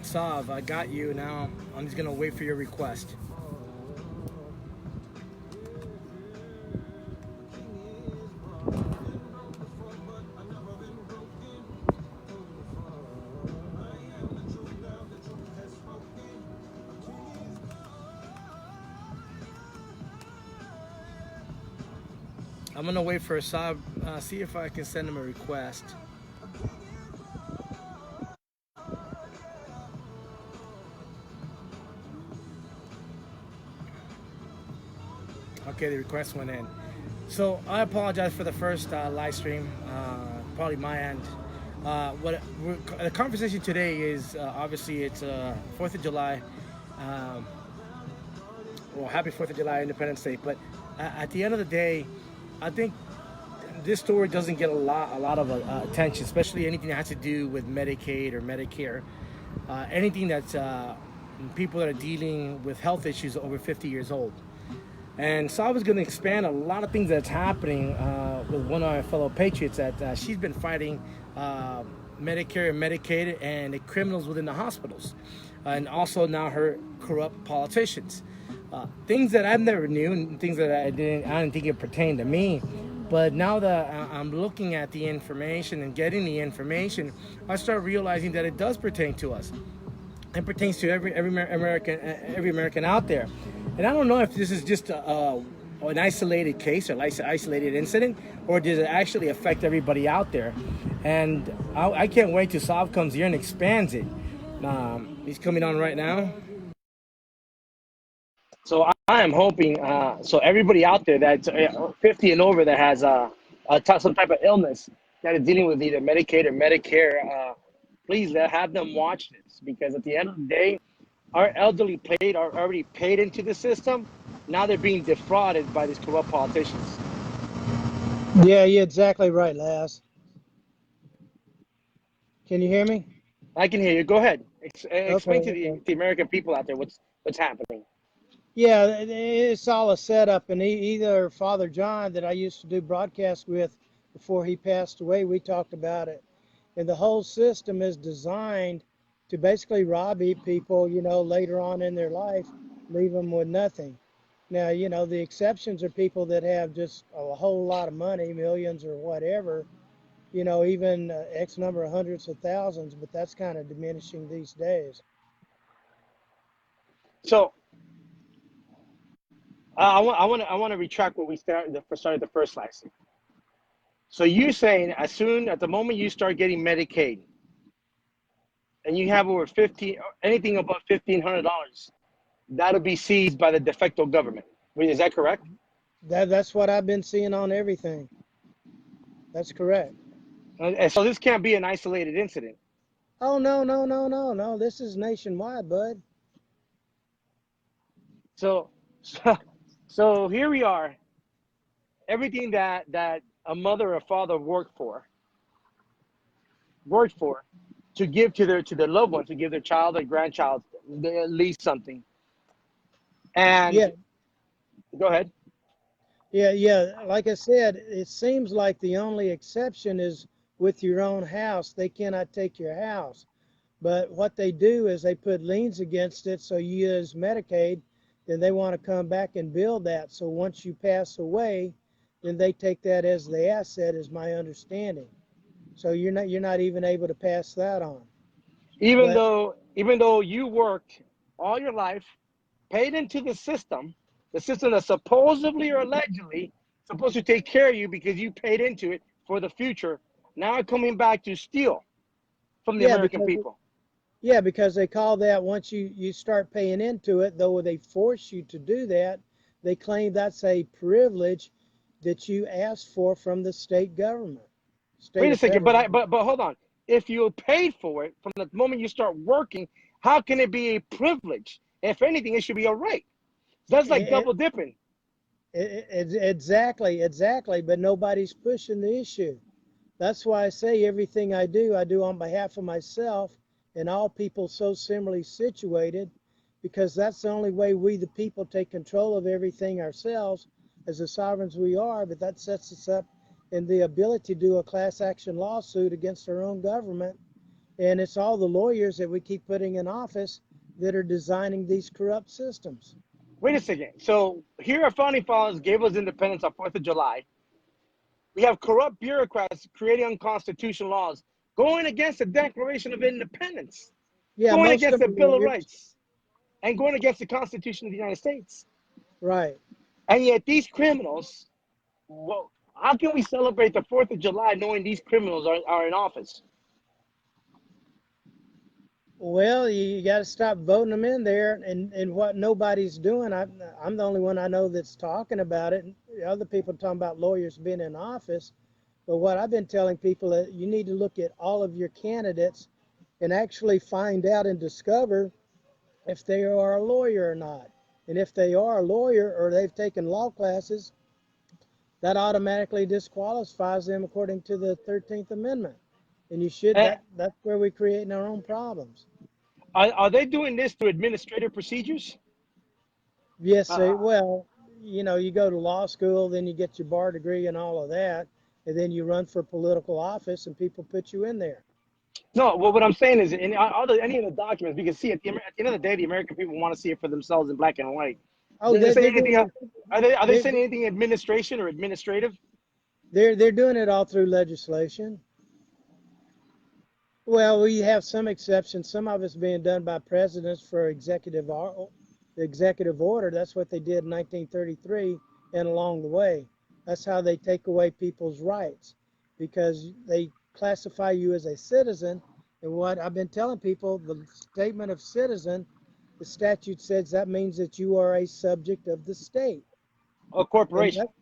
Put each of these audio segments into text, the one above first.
Sov, I got you now. I'm just gonna wait for your request. I'm gonna wait for Sov. See if I can send him a request. Okay, the request went in. So I apologize for the first live stream. Probably my end. The conversation today is obviously it's 4th of July. Um, well, happy 4th of July, Independence Day. But at the end of the day, I think this story doesn't get a lot of attention, especially anything that has to do with Medicaid or Medicare, anything that's people that are dealing with health issues over 50 years old. And so I was going to expand a lot of things that's happening with one of our fellow patriots that she's been fighting Medicare and Medicaid and the criminals within the hospitals, and also now her corrupt politicians. Things that I've never knew and things that I didn't think it pertained to me. But now that I'm looking at the information and getting the information, I start realizing that it does pertain to us. It pertains to every American out there. And I don't know if this is just an isolated case or isolated incident, or does it actually affect everybody out there? And I can't wait till Sov comes here and expands it. He's coming on right now. So I am hoping, so everybody out there that's 50 and over that has some type of illness that is dealing with either Medicaid or Medicare, please have them watch this, because at the end of the day, our elderly are already paid into the system. Now they're being defrauded by these corrupt politicians. Yeah, you're exactly right, Laz. Can you hear me? I can hear you. Go ahead. Explain to Okay. the American people out there what's happening. Yeah, it's all a setup, and either Father John that I used to do broadcasts with before he passed away, we talked about it. And the whole system is designed to basically rob people, later on in their life, leave them with nothing. Now, the exceptions are people that have just a whole lot of money, millions or whatever, even X number of hundreds of thousands, but that's kind of diminishing these days. So I want to retract what we started the first lesson. So you're saying at the moment you start getting Medicaid, and you have over anything above $1,500, that'll be seized by the de facto government. Is that correct? That's what I've been seeing on everything. That's correct. And so this can't be an isolated incident. Oh, no. This is nationwide, bud. So here we are. Everything that a mother or father worked for to give to their loved one, to give their child or grandchild at least something. And yeah, go ahead. Yeah. Like I said, it seems like the only exception is with your own house. They cannot take your house. But what they do is they put liens against it. So you use Medicaid, then they want to come back and build that. So once you pass away, then they take that as the asset, is my understanding. So you're not even able to pass that on. Even though you worked all your life, paid into the system that's supposedly or allegedly supposed to take care of you because you paid into it for the future, now coming back to steal from the American people. Yeah, because they call that, once you start paying into it, though they force you to do that, they claim that's a privilege that you asked for from the state government. Wait a second, but hold on. If you paid for it from the moment you start working, how can it be a privilege? If anything, it should be a right. That's like double dipping. Exactly. But nobody's pushing the issue. That's why I say everything I do on behalf of myself and all people so similarly situated, because that's the only way we, the people, take control of everything ourselves as the sovereigns we are. But that sets us up in the ability to do a class action lawsuit against our own government And it's all the lawyers that we keep putting in office that are designing these corrupt systems. Wait a second. So here our founding fathers gave us independence on 4th of July. We have corrupt bureaucrats creating unconstitutional laws, going against the Declaration of Independence, Yeah, going most against of the them are Bill of lawyers. Rights, and going against the Constitution of the United States. Right. And yet these criminals, well, how can we celebrate the 4th of July knowing these criminals are in office? Well, you got to stop voting them in there, and what nobody's doing. I'm the only one I know that's talking about it. Other people are talking about lawyers being in office, but what I've been telling people is you need to look at all of your candidates and actually find out and discover if they are a lawyer or not. And if they are a lawyer or they've taken law classes, that automatically disqualifies them according to the 13th Amendment. And you should And that's where we create our own problems. are they doing this through administrative procedures? Yes, Uh, well, you go to law school, then you get your bar degree and all of that, and then you run for political office and people put you in there. no, well, what I'm saying is, in any of the documents, we can see at the end of the day, the American people want to see it for themselves in black and white. Oh, Does it say they're anything? doing it. Are they They're, saying anything administration or administrative? they're doing it all through legislation. Well, we have some exceptions. Some of it's being done by presidents for executive order. That's what they did in 1933 and along the way. That's how they take away people's rights because they classify you as a citizen. And what I've been telling people, the statement of citizen, the statute says that means that you are a subject of the state. A And corporation? that,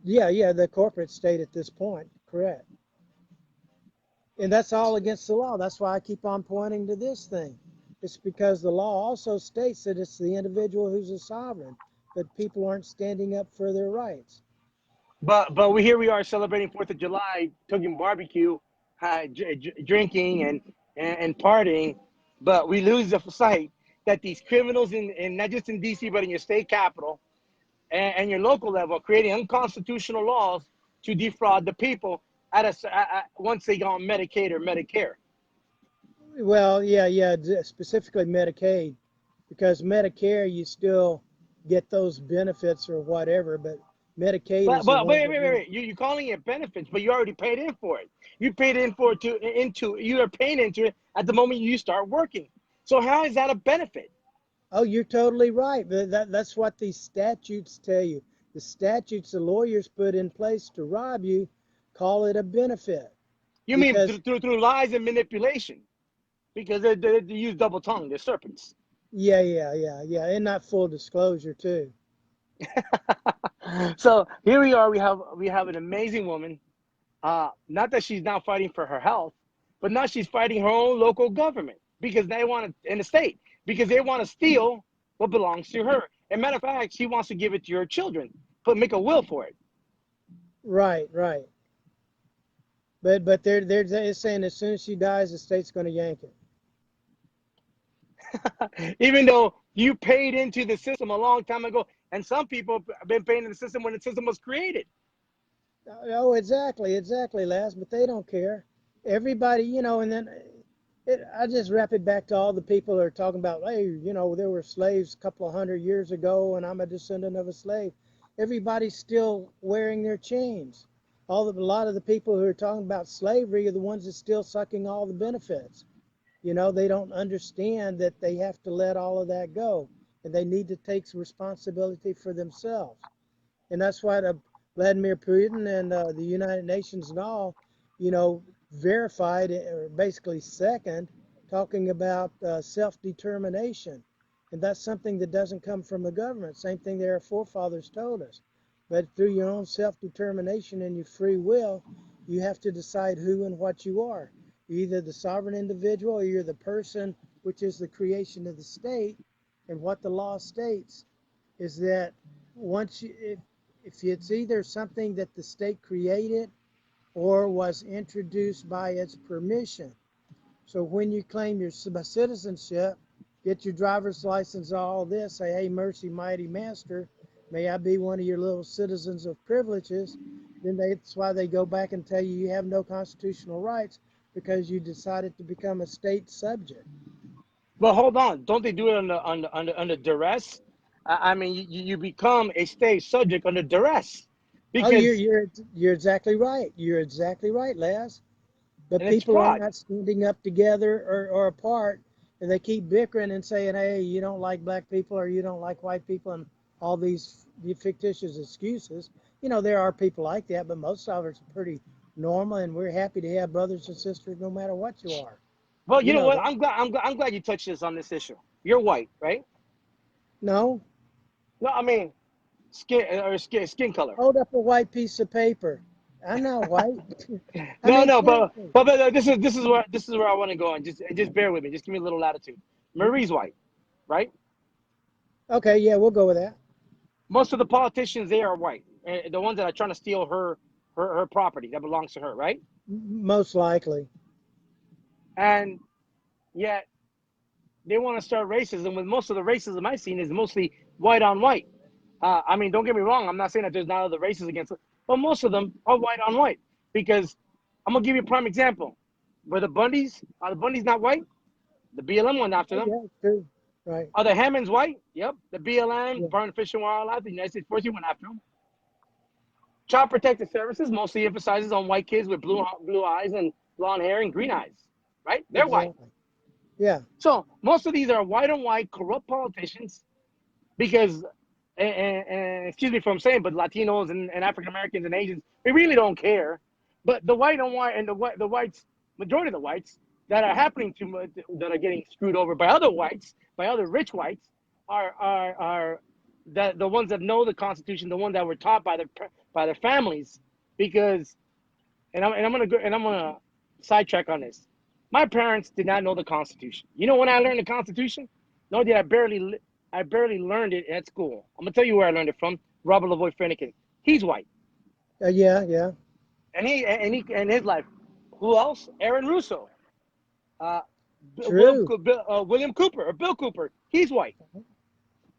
yeah, the corporate state at this point, correct. And that's all against the law. That's why I keep on pointing to this thing. It's because the law also states that it's the individual who's a sovereign, but people aren't standing up for their rights. But we are celebrating 4th of July, cooking barbecue, drinking and partying, but we lose the sight that these criminals in not just in D.C. but in your state capital and your local level, creating unconstitutional laws to defraud the people once they go on Medicaid or Medicare. Well, yeah, specifically Medicaid, because Medicare you still get those benefits or whatever, but Medicaid But is the but one wait, that wait, wait, really. wait. You're calling it benefits, but you already paid in for it. You paid in for it you are paying into it at the moment you start working. So how is that a benefit? Oh, you're totally right. That's what these statutes tell you. The statutes the lawyers put in place to rob you call it a benefit You mean because through lies and manipulation? Because they use double tongue. They're serpents. yeah, and not full disclosure too. So here we are. We have an amazing woman. Not that she's now fighting for her health, but now she's fighting her own local government because they want to in the state because they want to steal what belongs to her. As a matter of fact, she wants to give it to her children, but make a will for it. Right. But they're saying as soon as she dies, the state's going to yank it. Even though you paid into the system a long time ago, and some people have been paying into the system when the system was created. Oh, exactly, Les. But they don't care. Everybody, and then I just wrap it back to all the people that are talking about, hey, there were slaves a couple of 100 years ago, and I'm a descendant of a slave. Everybody's still wearing their chains. A lot of the people who are talking about slavery are the ones that's still sucking all the benefits. They don't understand that they have to let all of that go, and they need to take responsibility for themselves. And that's why Vladimir Putin and the United Nations and all, verified or basically second, talking about self-determination. And that's something that doesn't come from the government. Same thing their forefathers told us. But through your own self-determination and your free will, you have to decide who and what you are. You're either the sovereign individual or you're the person, which is the creation of the state. And what the law states is that if it's either something that the state created or was introduced by its permission. So when you claim your citizenship, get your driver's license, all this, say, hey, mercy, mighty master, may I be one of your little citizens of privileges, then that's why they go back and tell you you have no constitutional rights. because you decided to become a state subject. But hold on, don't they do it under duress? I mean, you become a state subject under duress, Oh, because you're exactly right. You're exactly right, Les. But and it's people are fraud. not standing up together or apart, and they keep bickering and saying, "Hey, you don't like black people, or you don't like white people," and all these fictitious excuses. You know, there are people like that, but most of us are pretty normal, and we're happy to have brothers and sisters no matter what you are. Well, you You know know what? that. I'm glad you touched this on this issue. You're white, right? No, No, I mean skin color. hold up a white piece of paper. I'm not white. I No, make no, choices. but this is where I want to go, and just bear with me. Just give me a little latitude. Marie's white, right? Okay, yeah, we'll go with that. Most of the politicians there are white. The ones that are trying to steal her property that belongs to her, right? Most likely. And yet they want to start racism. With most of the racism I've seen is mostly white on white. I mean, don't get me wrong. I'm not saying that there's not other races against it, but most of them are white on white. Because I'm gonna give you a prime example. Were the Bundys? Are the Bundys not white? The BLM went after Oh, them. yeah, true. Right. Are the Hammonds white? Yep. The BLM, Yeah. Burn Fish and Wildlife, the United States Force went after them. Child Protective Services mostly emphasizes on white kids with blue eyes and blonde hair and green eyes, right? They're white. Exactly. Yeah. So most of these are white on white corrupt politicians because, and excuse me for I'm saying, but Latinos and African Americans and Asians, they really don't care. But the white on white and the whites, majority of the whites that are happening to that are getting screwed over by other whites, by other rich whites, are the ones that know the Constitution, the ones that were taught by their families, because I'm gonna sidetrack on this. My parents did not know the Constitution. You know when I learned the Constitution? No, did I barely learned it at school. I'm gonna tell you where I learned it from. Robert Lavoie Finnegan. He's white, Yeah. Yeah. and his life. Who else? Aaron Russo. Uh, True. William Cooper or Bill Cooper. He's white.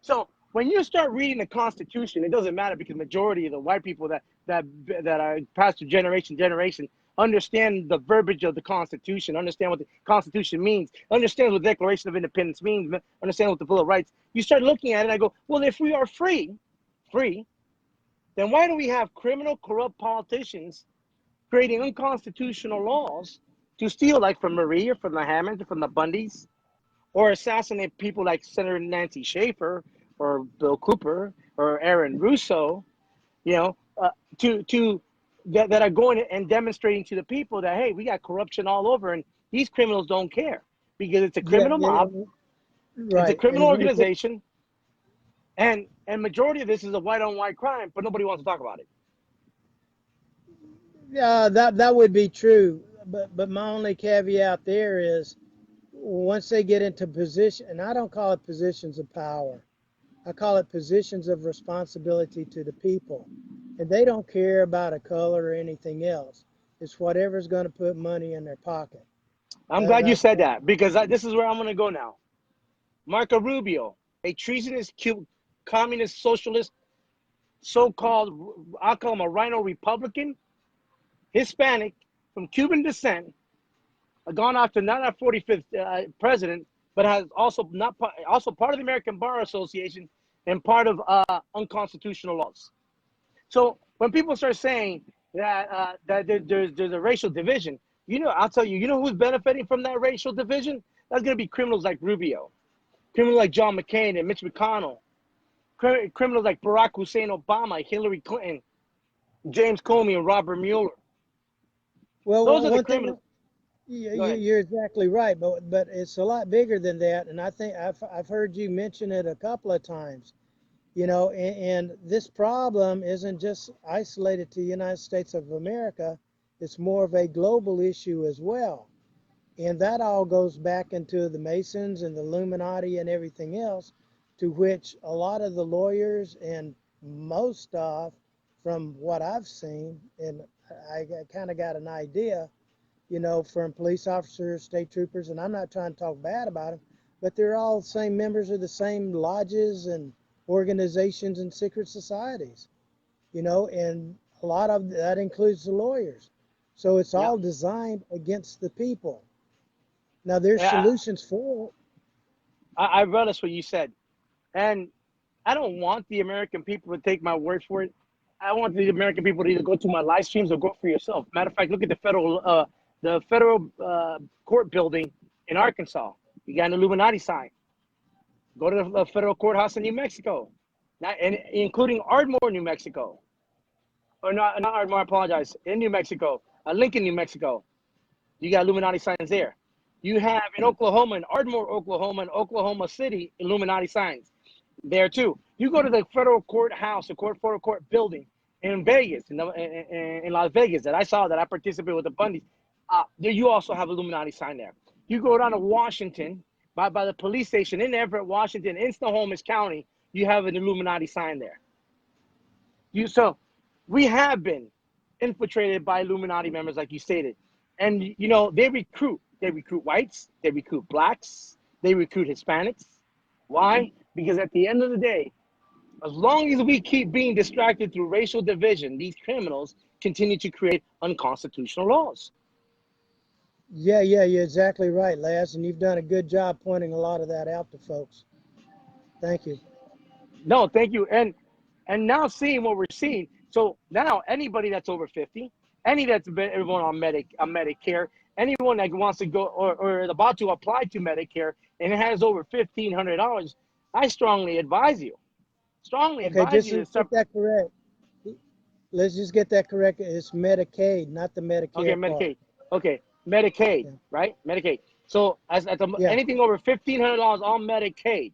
So when you start reading the Constitution, it doesn't matter because majority of the white people that are passed through generation understand the verbiage of the Constitution, understand what the Constitution means, understand what the Declaration of Independence means, understand what the Bill of Rights. You start looking at it and I go, well, if we are free, then why do we have criminal, corrupt politicians creating unconstitutional laws to steal, like from Marie or from the Hammonds or from the Bundys, or assassinate people like Senator Nancy Schaefer or Bill Cooper or Aaron Russo, you know, to that are going and demonstrating to the people that, hey, we got corruption all over, and these criminals don't care because it's a Yeah. criminal Yeah. mob, it's a Right. criminal And organization, and majority of this is a white on white crime, but nobody wants to talk about it. yeah, that would be true. But my only caveat there is once they get into position, and I don't call it positions of power. I call it positions of responsibility to the people. And they don't care about a color or anything else. It's whatever's going to put money in their pocket. I'm glad you That's said that because this is where I'm going to go now. Marco Rubio, a treasonous communist socialist, so-called, I'll call him a rhino Republican, Hispanic, from Cuban descent, gone after not our 45th president, but has also not also part of the American Bar Association and part of unconstitutional laws. So when people start saying that there's a racial division, I'll tell you, you know who's benefiting from that racial division? That's going to be criminals like Rubio, criminals like John McCain and Mitch McConnell, criminals like Barack Hussein Obama, Hillary Clinton, James Comey, and Robert Mueller. Those are the one thing. criminals. Go ahead. You're exactly right, but it's a lot bigger than that. And I think I've heard you mention it a couple of times. And this problem isn't just isolated to the United States of America. It's more of a global issue as well. And that all goes back into the Masons and the Illuminati and everything else, to which a lot of the lawyers and most of, from what I've seen, and I kind of got an idea, from police officers, state troopers, and I'm not trying to talk bad about them, but they're all the same members of the same lodges and organizations and secret societies, and a lot of that includes the lawyers. So it's Yeah. all designed against the people. Now there's Yeah, solutions for it. I realize what you said, and I don't want the American people to take my word for it. I want the American people to either go to my live streams or go for yourself. Matter of fact, look at the federal court building in Arkansas. You got an Illuminati sign. Go to the federal courthouse in New Mexico, not and including Ardmore, New Mexico, or not Ardmore. I apologize. In New Mexico, Lincoln, New Mexico. You got Illuminati signs there. You have in Oklahoma, in Ardmore, Oklahoma, and Oklahoma City, Illuminati signs there too. You go to the federal courthouse, the federal court building in Vegas, in Las Vegas, that I saw, that I participated with the Bundys. There you also have Illuminati sign there. You go down to Washington, by the police station in Everett, Washington, in Snohomish County, you have an Illuminati sign there. So we have been infiltrated by Illuminati members, like you stated, and they recruit. They recruit whites. They recruit blacks. They recruit Hispanics. Why? Because at the end of the day, as long as we keep being distracted through racial division, these criminals continue to create unconstitutional laws. Yeah, you're exactly right, Laz, and you've done a good job pointing a lot of that out to folks. Thank you. No, thank you. And now seeing what we're seeing, so now anybody that's over 50, any that's been everyone on Medicare, anyone that wants to go or is about to apply to Medicare and it has over $1,500, I strongly advise you. Okay, just To get that correct. Let's just get that correct. It's Medicaid, not the okay, Medicare part. Medicaid. Okay, Medicaid, Yeah. right? Medicaid. So Yeah. anything over $1,500 on Medicaid,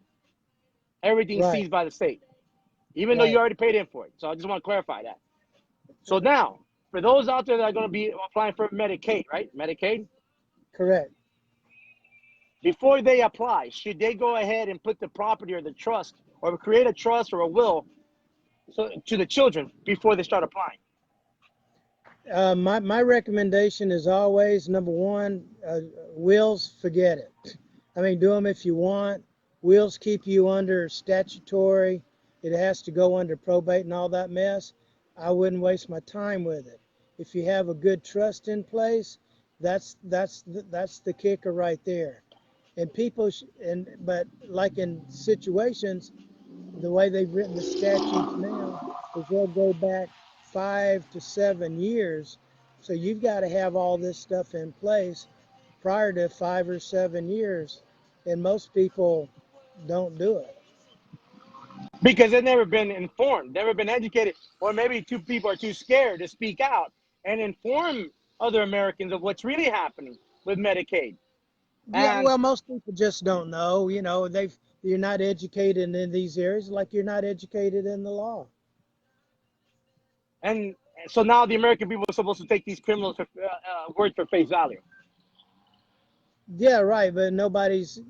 everything's Right. seized by the state, even though you Right. already paid in for it. So I just want to clarify that. So now, for those out there that are going to be applying for Medicaid, right? Medicaid, Correct. before they apply, should they go ahead and put the property or the trust or create a trust or a will to the children before they start applying? My recommendation is always number one, wills, forget it. I mean, do them if you want. Wills keep you under statutory. It has to go under probate and all that mess. I wouldn't waste my time with it. If you have a good trust in place, that's the kicker right there. And but like in situations, the way they've written the statutes now is they'll go back 5 to 7 years. So you've got to have all this stuff in place prior to 5 or 7 years. And most people don't do it. Because they've never been informed, never been educated, or maybe two people are too scared to speak out and inform other Americans of what's really happening with Medicaid. Yeah, And well, most people just don't know. You're not educated in these areas like you're not educated in the law. and so now the American people are supposed to take these criminals for word for face value. Yeah, right. But nobody's,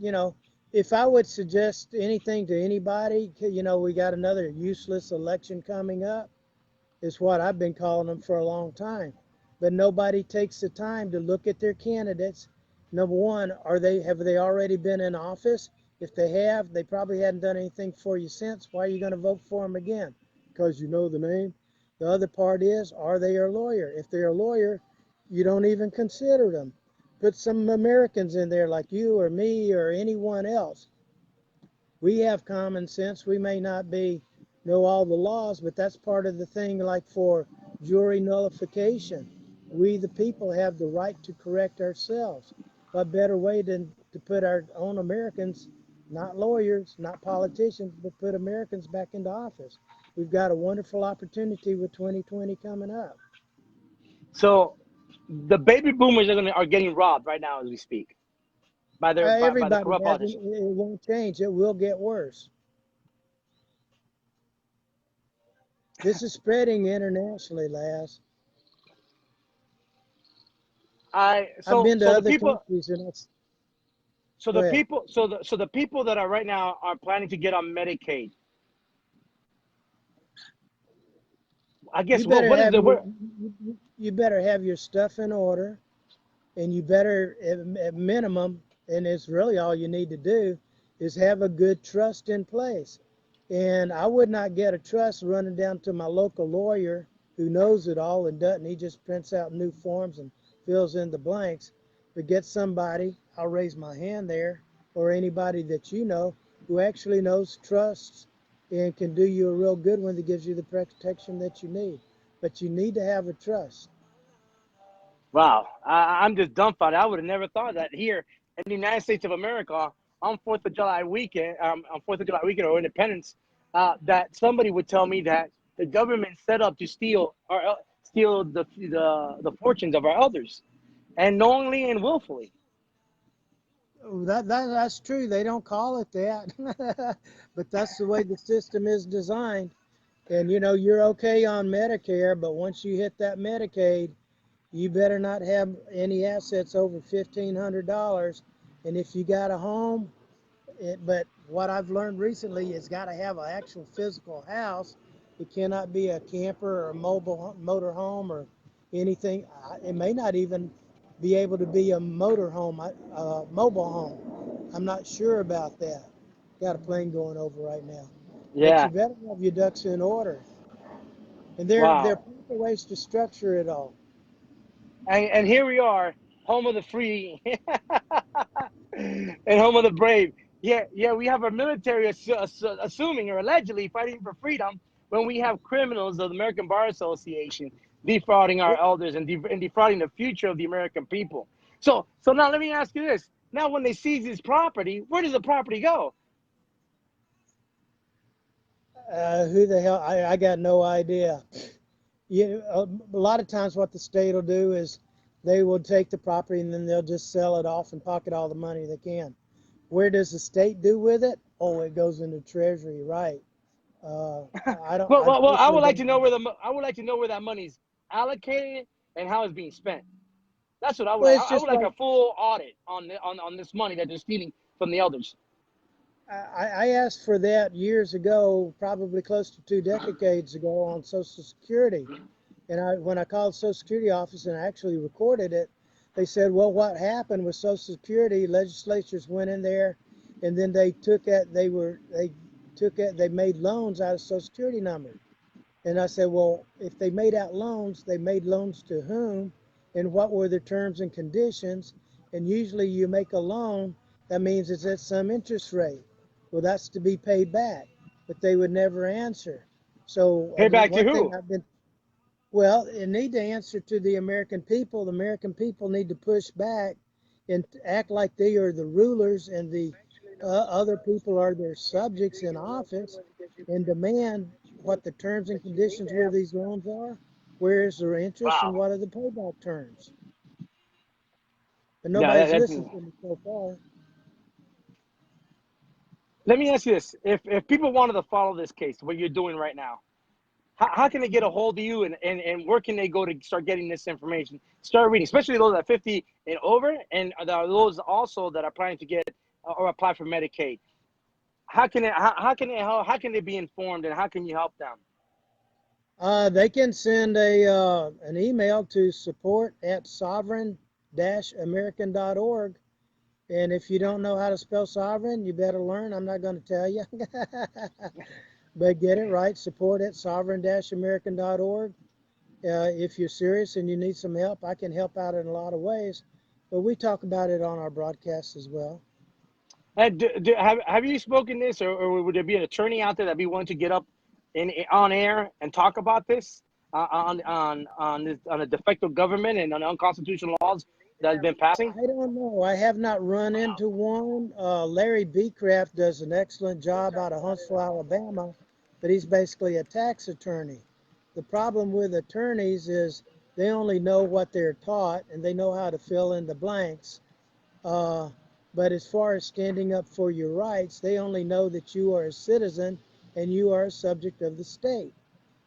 if I would suggest anything to anybody, we got another useless election coming up, is what I've been calling them for a long time. But nobody takes the time to look at their candidates. Number one, have they already been in office? If they have, they probably hadn't done anything for you since. Why are you going to vote for them again? Because you know the name. The other part is, are they a lawyer? If they're a lawyer, you don't even consider them. Put some Americans in there like you or me or anyone else. We have common sense. We may not know all the laws, but that's part of the thing, like for jury nullification. We, the people, have the right to correct ourselves. What better way than to put our own Americans, not lawyers, not politicians, but put Americans back into office? We've got a wonderful opportunity with 2020 coming up. So the baby boomers are getting robbed right now as we speak by the Everybody corrupt has it. politicians. It won't change. It will get worse. This is spreading internationally, Laz. I've been to So the other people countries, and so go the ahead. people so the people that are right now are planning to get on Medicaid. I guess You better what is have the your word? you better have your stuff in order, and you better at minimum, and it's really all you need to do, is have a good trust in place. And I would not get a trust running down to my local lawyer who knows it all and doesn't. He just prints out new forms and fills in the blanks. But get somebody, I'll raise my hand there, or anybody that you know who actually knows, trusts, and can do you a real good one that gives you the protection that you need. But you need to have a trust. Wow, I'm just dumbfounded. I would have never thought that here in the United States of America on 4th of July weekend, or Independence, that somebody would tell me that the government set up to steal the fortunes of our elders, and knowingly and willfully. That's true. They don't call it that, but that's the way the system is designed. And you know, you're okay on Medicare, but once you hit that Medicaid, you better not have any assets over $1,500. And if you got a home, but what I've learned recently is got to have an actual physical house. It cannot be a camper or a mobile motor home or anything. It may not even be able to be a motor home, a mobile home. I'm not sure about that. Got a plane going over right now. But Yeah. you better have your ducks in order. And there are Wow. proper ways to structure it all. And here we are, home of the free and home of the brave. Yeah, we have our military assuming or allegedly fighting for freedom when we have criminals of the American Bar Association defrauding our elders and defrauding the future of the American people. So now let me ask you this. Now, when they seize this property, where does the property go? Who the hell? I got no idea. A lot of times what the state will do is they will take the property and then they'll just sell it off and pocket all the money they can. Where does the state do with it? Oh, it goes into Treasury, right? Uh, I don't. I Well, I personally would like to don't. know I would like to know where that money's allocated and how it's being spent. That's what I would Well, like. it's I would just like like a full audit on this money that they're stealing from the elders. I asked for that years ago, probably close to 2 decades ago, on Social Security. And when I called Social Security office and I actually recorded it, they said, well, what happened with Social Security, legislatures went in there and then they made loans out of Social Security number. And I said, well, if they made out loans, they made loans to whom and what were the terms and conditions? And usually you make a loan, that means it's at some interest rate. Well, that's to be paid back, but they would never answer. So Pay back to one thing who? well, it need to answer to the American people. The American people need to push back and act like they are the rulers and the other people are their subjects in office and demand what the terms and conditions where these loans are, where is their interest, and Wow. what are the payback terms. But Yeah, nobody's that's. listened to me so far. Let me ask you this: if people wanted to follow this case, what you're doing right now, how can they get a hold of you and where can they go to start getting this information? Start reading, especially those at 50 and over, and those also that are planning to get or apply for Medicaid. How can they be informed and how can you help them? They can send an email to support@sovereign-american.org. And if you don't know how to spell sovereign, you better learn. I'm not going to tell you. But get it right, support@sovereign-american.org. If you're serious and you need some help, I can help out in a lot of ways. But we talk about it on our broadcasts as well. And have you spoken this, or would there be an attorney out there that be willing to get up on air and talk about this on the defective government and on the unconstitutional laws that has been passing? I don't know. I have not run into one. Larry Beecraft does an excellent job out of Huntsville, Alabama, but he's basically a tax attorney. The problem with attorneys is they only know what they're taught and they know how to fill in the blanks. But as far as standing up for your rights, they only know that you are a citizen and you are a subject of the state.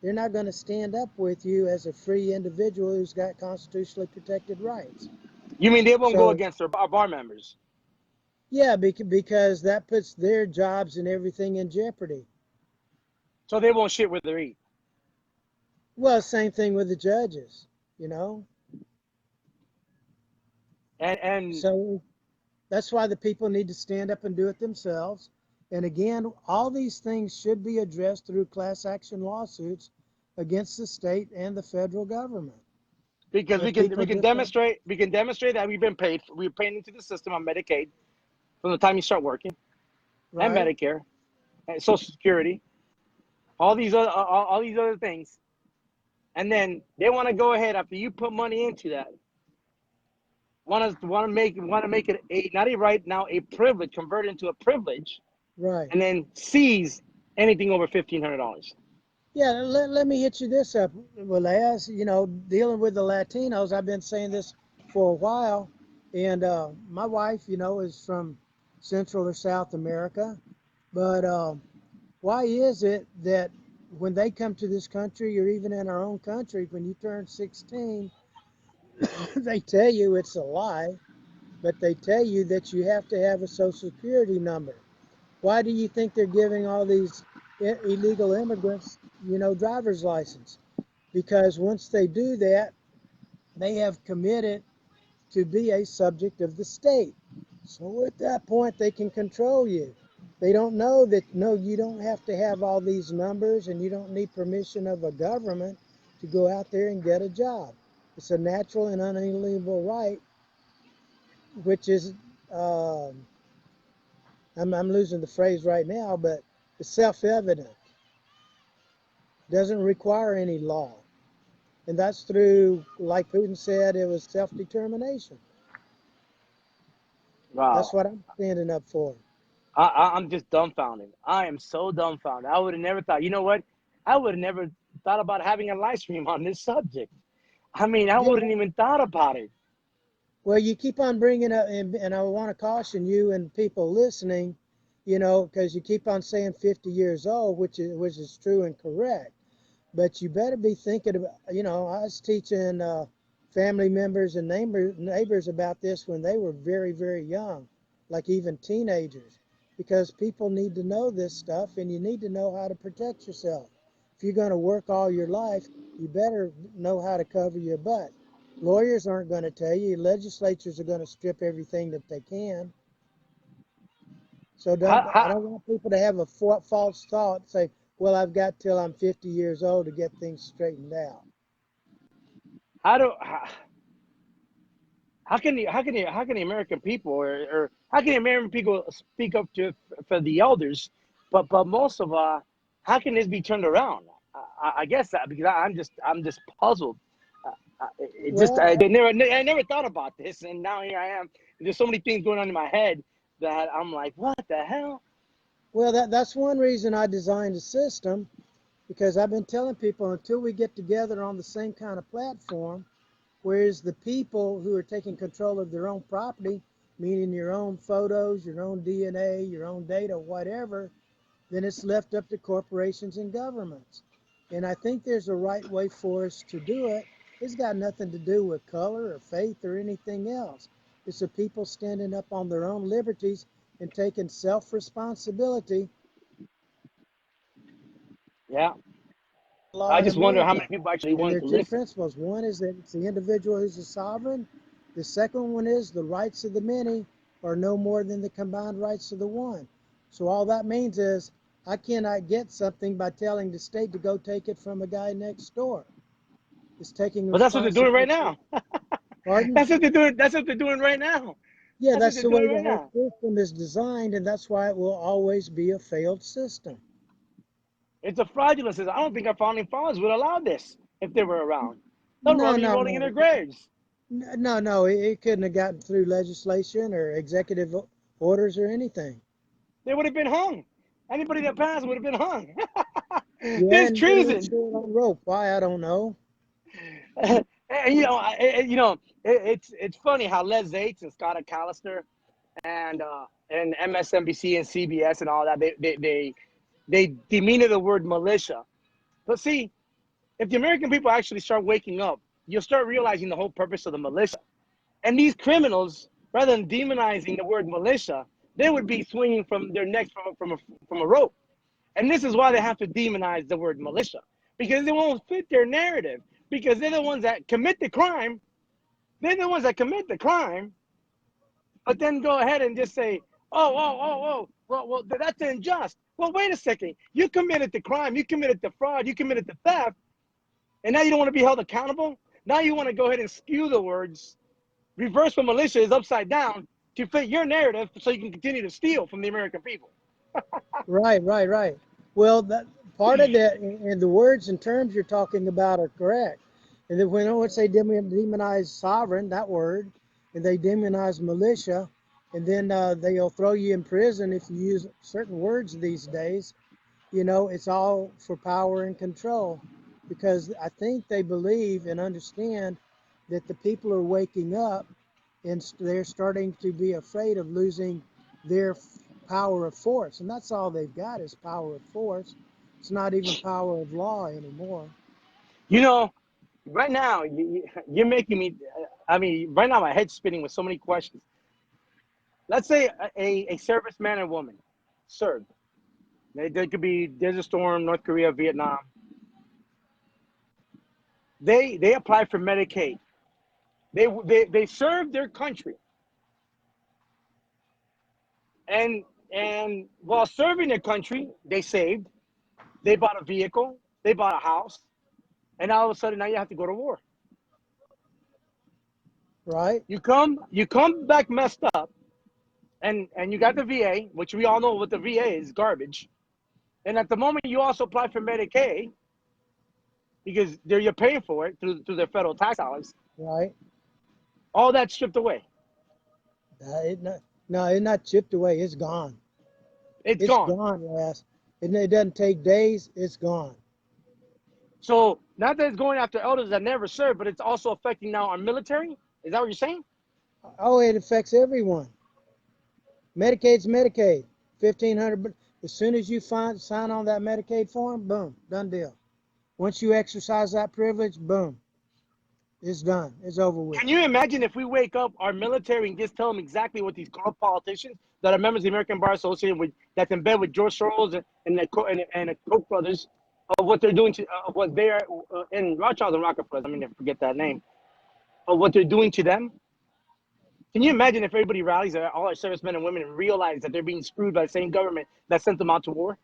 They're not going to stand up with you as a free individual who's got constitutionally protected rights. You mean they won't go So, against our bar members? yeah, because that puts their jobs and everything in jeopardy. So they won't shit where they eat. Well, same thing with the judges, you know. And So that's why the people need to stand up and do it themselves. And again, all these things should be addressed through class action lawsuits against the state and the federal government. Because If people just don't, we can demonstrate that we're paying into the system on Medicaid from the time you start working, and right? Medicare, and Social Security, all these other things, and then they want to go ahead after you put money into that, want to make it a not a right now a privilege, convert it into a privilege, Right. and then seize anything over $1,500. Yeah, let me hit you this up. Well, as you know, dealing with the Latinos, I've been saying this for a while, and my wife, you know, is from Central or South America. But why is it that when they come to this country, or even in our own country, when you turn 16, they tell you it's a lie, but they tell you that you have to have a Social Security number. Why do you think they're giving all these illegal immigrants, you know, driver's license? Because once they do that, they have committed to be a subject of the state. So at that point, they can control you. They don't know that, no, you don't have to have all these numbers and you don't need permission of a government to go out there and get a job. It's a natural and unalienable right, which is, I'm losing the phrase right now, but it's self-evident. Doesn't require any law. And that's through, like Putin said, it was self-determination. That's Wow. what I'm standing up for. I'm just dumbfounded. I am so dumbfounded. I would have never thought. You know what? I would have never thought about having a live stream on this subject. I mean, I Yeah, wouldn't even thought about it. well, you keep on bringing up, and I want to caution you and people listening, you know, because you keep on saying 50 years old, which is true and correct. But you better be thinking about, you know, I was teaching family members and neighbors about this when they were very, very young, like even teenagers, because people need to know this stuff and you need to know how to protect yourself. If you're going to work all your life, you better know how to cover your butt. Lawyers aren't going to tell you. Legislatures are going to strip everything that they can. So How, I how, don't want people to have a false thought, say, well, I've got till I'm 50 years old to get things straightened out. how do how can the American people or how can the American people speak up to for the elders, but most of how can this be turned around? I guess that because I'm just puzzled. It just Well, I never thought about this, and now here I am. There's so many things going on in my head that I'm like, what the hell? well, that's one reason I designed a system, because I've been telling people until we get together on the same kind of platform, whereas the people who are taking control of their own property, meaning your own photos, your own DNA, your own data, whatever, then it's left up to corporations and governments. And I think there's a right way for us to do it. It's got nothing to do with color or faith or anything else. It's the people standing up on their own liberties and taking self-responsibility. Yeah, Law I in just wonder how America. many people actually And there wanted are to two listen. principles. One is that it's the individual who's the sovereign. The second one is the rights of the many are no more than the combined rights of the one. So all that means is I cannot get something by telling the state to go take it from a guy next door. It's taking But that's what they're doing right responsibility. now. Pardon? That's what they're doing right now. Yeah, That's what that's they're the way doing the right whole now. system is designed, and that's why it will always be a failed system. It's a fraudulent system. I don't think our founding fathers would allow this if they were around. They'd No, probably be no, rolling in their no. graves. No, no, it couldn't have gotten through legislation or executive orders or anything. They would have been hung. Anybody that passed would have been hung. Yeah, There's and maybe it's treason. still on rope. Why? I don't know. And, it's funny how Les Zates and Scott McAllister and MSNBC and CBS and all that they demean the word militia. But see, if the American people actually start waking up, you'll start realizing the whole purpose of the militia. And these criminals, rather than demonizing the word militia, they would be swinging from their necks from a rope. And this is why they have to demonize the word militia, because it won't fit their narrative. Because they're the ones that commit the crime. They're the ones that commit the crime, but then go ahead and just say, well, that's unjust. Well, wait a second. You committed the crime. You committed the fraud. You committed the theft. And now you don't want to be held accountable. Now you want to go ahead and skew the words. Reverse what militia is upside down to fit your narrative so you can continue to steal from the American people. Right, right, right. Well, that part of that, and the words and terms you're talking about are correct. And then once they demonize sovereign, that word, and they demonize militia, and then they'll throw you in prison if you use certain words these days. You know, it's all for power and control, because I think they believe and understand that the people are waking up and they're starting to be afraid of losing their power of force. And that's all they've got is power of force. It's not even power of law anymore. You know, right now, you're making me, I mean, right now my head's spinning with so many questions. Let's say a serviceman or woman served. They could be Desert Storm, North Korea, Vietnam. They apply for Medicaid. They served their country. And while serving their country, they saved. They bought a vehicle. They bought a house. And all of a sudden, now you have to go to war. Right? You come back messed up, and you got the VA, which we all know what the VA is, garbage. And at the moment, you also apply for Medicaid because you're paying for it through their federal tax dollars. Right. All that's stripped away. No, it's not chipped away. It's gone. It's It's gone. gone, Les. And it doesn't take days. It's gone. So not that it's going after elders that never served, but it's also affecting now our military. Is that what you're saying? Oh, it affects everyone. Medicaid's Medicaid. 1,500. As soon as you sign on that Medicaid form, boom, done deal. Once you exercise that privilege, boom, it's done. It's over with. Can you imagine if we wake up our military and just tell them exactly what these corrupt politicians that are members of the American Bar Association, that's in bed with George Soros and the Koch brothers, of what they're doing to what they are in Rothschild and Rockefeller. I mean, I forget that name. Of what they're doing to them. Can you imagine if everybody rallies, all our servicemen and women, and realize that they're being screwed by the same government that sent them out to war?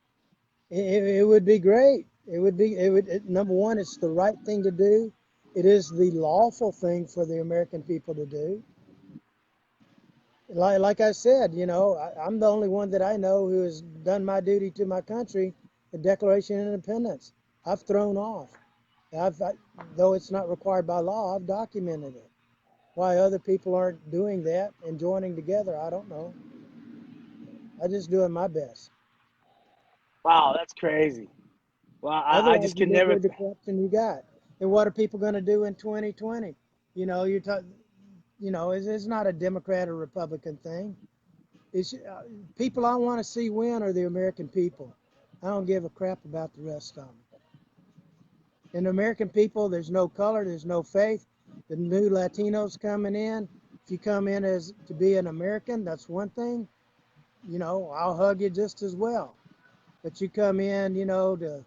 It would be great. Number one, it's the right thing to do. It is the lawful thing for the American people to do. Like I said, you know, I'm the only one that I know who has done my duty to my country, the Declaration of Independence. I've thrown off. Though it's not required by law, I've documented it. Why other people aren't doing that and joining together, I don't know. I'm just doing my best. Wow, that's crazy. Well, I Otherwise, just you can live never. with the corruption you got. And what are people going to do in 2020? You know, it's not a Democrat or Republican thing. It's people I want to see win are the American people. I don't give a crap about the rest of them. In the American people, there's no color, there's no faith. The new Latinos coming in, if you come in as to be an American, that's one thing. You know, I'll hug you just as well. But you come in, you know, to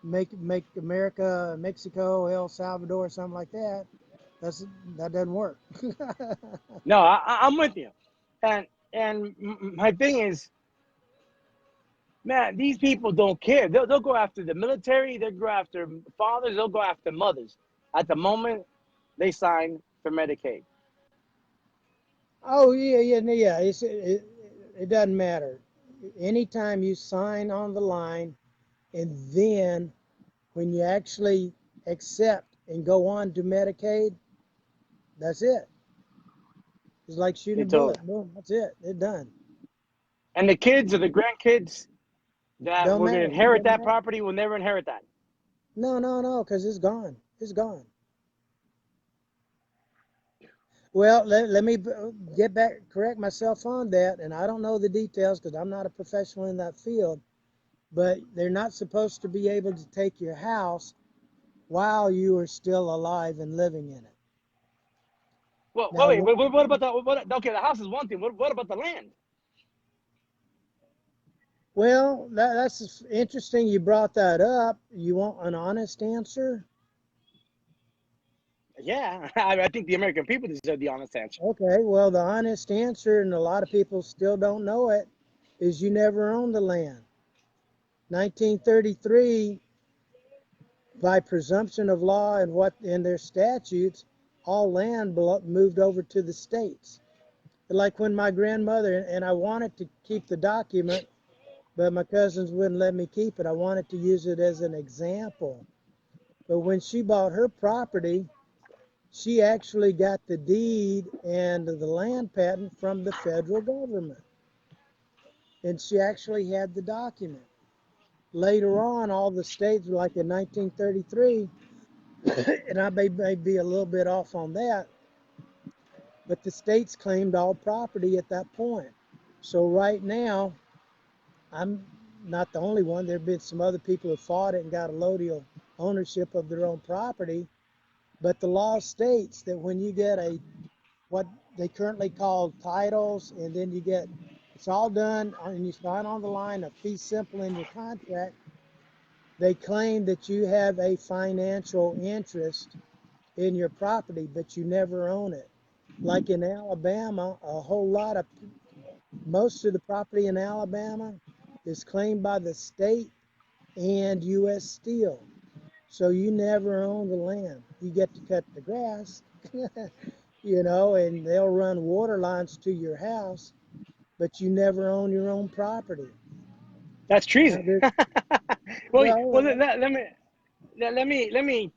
make America, Mexico, El Salvador, something like that. That doesn't work. No, I'm with you. And my thing is, man, these people don't care. They'll go after the military. They'll go after fathers. They'll go after mothers. At the moment, they sign for Medicaid. Oh yeah. It doesn't matter. Anytime you sign on the line, and then when you actually accept and go on to Medicaid, that's it. It's like shooting a It's over. bullet. Boom, that's it. It's done. And the kids or the grandkids that Don't were going to matter. inherit Don't that matter. property will never inherit that. No, because it's gone. It's gone. Well, let me get back, correct myself on that, and I don't know the details because I'm not a professional in that field, but they're not supposed to be able to take your house while you are still alive and living in it. Well, Now, wait. What about that? Okay, the house is one thing. What about the land? well, that's interesting you brought that up. You want an honest answer? Yeah, I think the American people deserve the honest answer. Okay, well, the honest answer, and a lot of people still don't know it, is you never owned the land. 1933, by presumption of law and what in their statutes, all land moved over to the states. Like when my grandmother, and I wanted to keep the document, but my cousins wouldn't let me keep it. I wanted to use it as an example. But when she bought her property, she actually got the deed and the land patent from the federal government. And she actually had the document. Later on, all the states, like in 1933, and I may be a little bit off on that, but the states claimed all property at that point. So right now, I'm not the only one. There have been some other people who fought it and got allodial ownership of their own property. But the law states that when you get what they currently call titles, and then you get, it's all done, and you sign on the line, a fee simple in your contract, they claim that you have a financial interest in your property, but you never own it. Like in Alabama, most of the property in Alabama is claimed by the state and U.S. Steel. So you never own the land. You get to cut the grass, and they'll run water lines to your house, but you never own your own property. That's treason. Well, let me.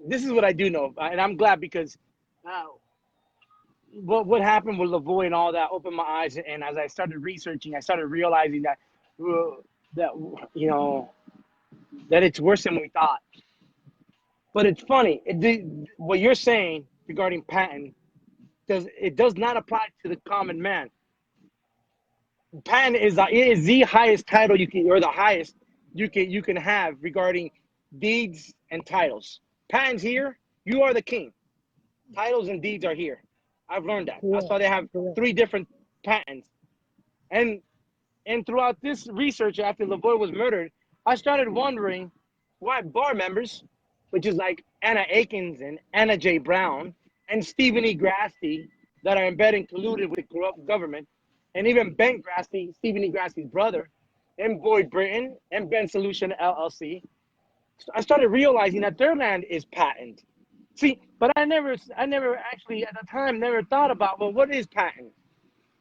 This is what I do know, and I'm glad because what happened with Lavoie and all that opened my eyes, and as I started researching, I started realizing that that it's worse than we thought. But it's funny. What you're saying regarding patent does not apply to the common man. Patent is the highest title you can, or the highest you can have regarding deeds and titles. Patents here, you are the king. Titles and deeds are here. I've learned that. That's why they have 3 different patents. And throughout this research after Lavoie was murdered, I started wondering why bar members, which is like Anna Akins and Anna J. Brown and Stephen E. Grassley, that are embedded and colluded with the corrupt government, and even Ben Grassley, Stephen E. Grassley's brother, and Boyd Britton and Ben Solution LLC, I started realizing that their land is patent. See, but I never actually at the time never thought about, well, what is patent?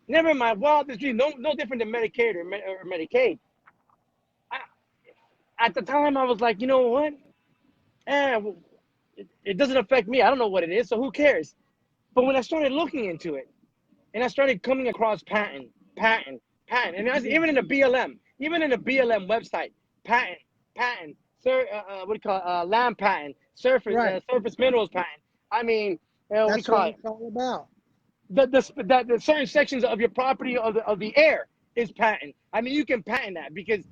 Never in my wildest dreams, no different than Medicaid or Medicaid. At the time, I was like, you know what? It doesn't affect me. I don't know what it is, so who cares? But when I started looking into it, and I started coming across patent, and even in the BLM website, patent, land patent, surface minerals patent. I mean, that's what it's all about. The certain sections of your property of the air is patent. I mean, you can patent that because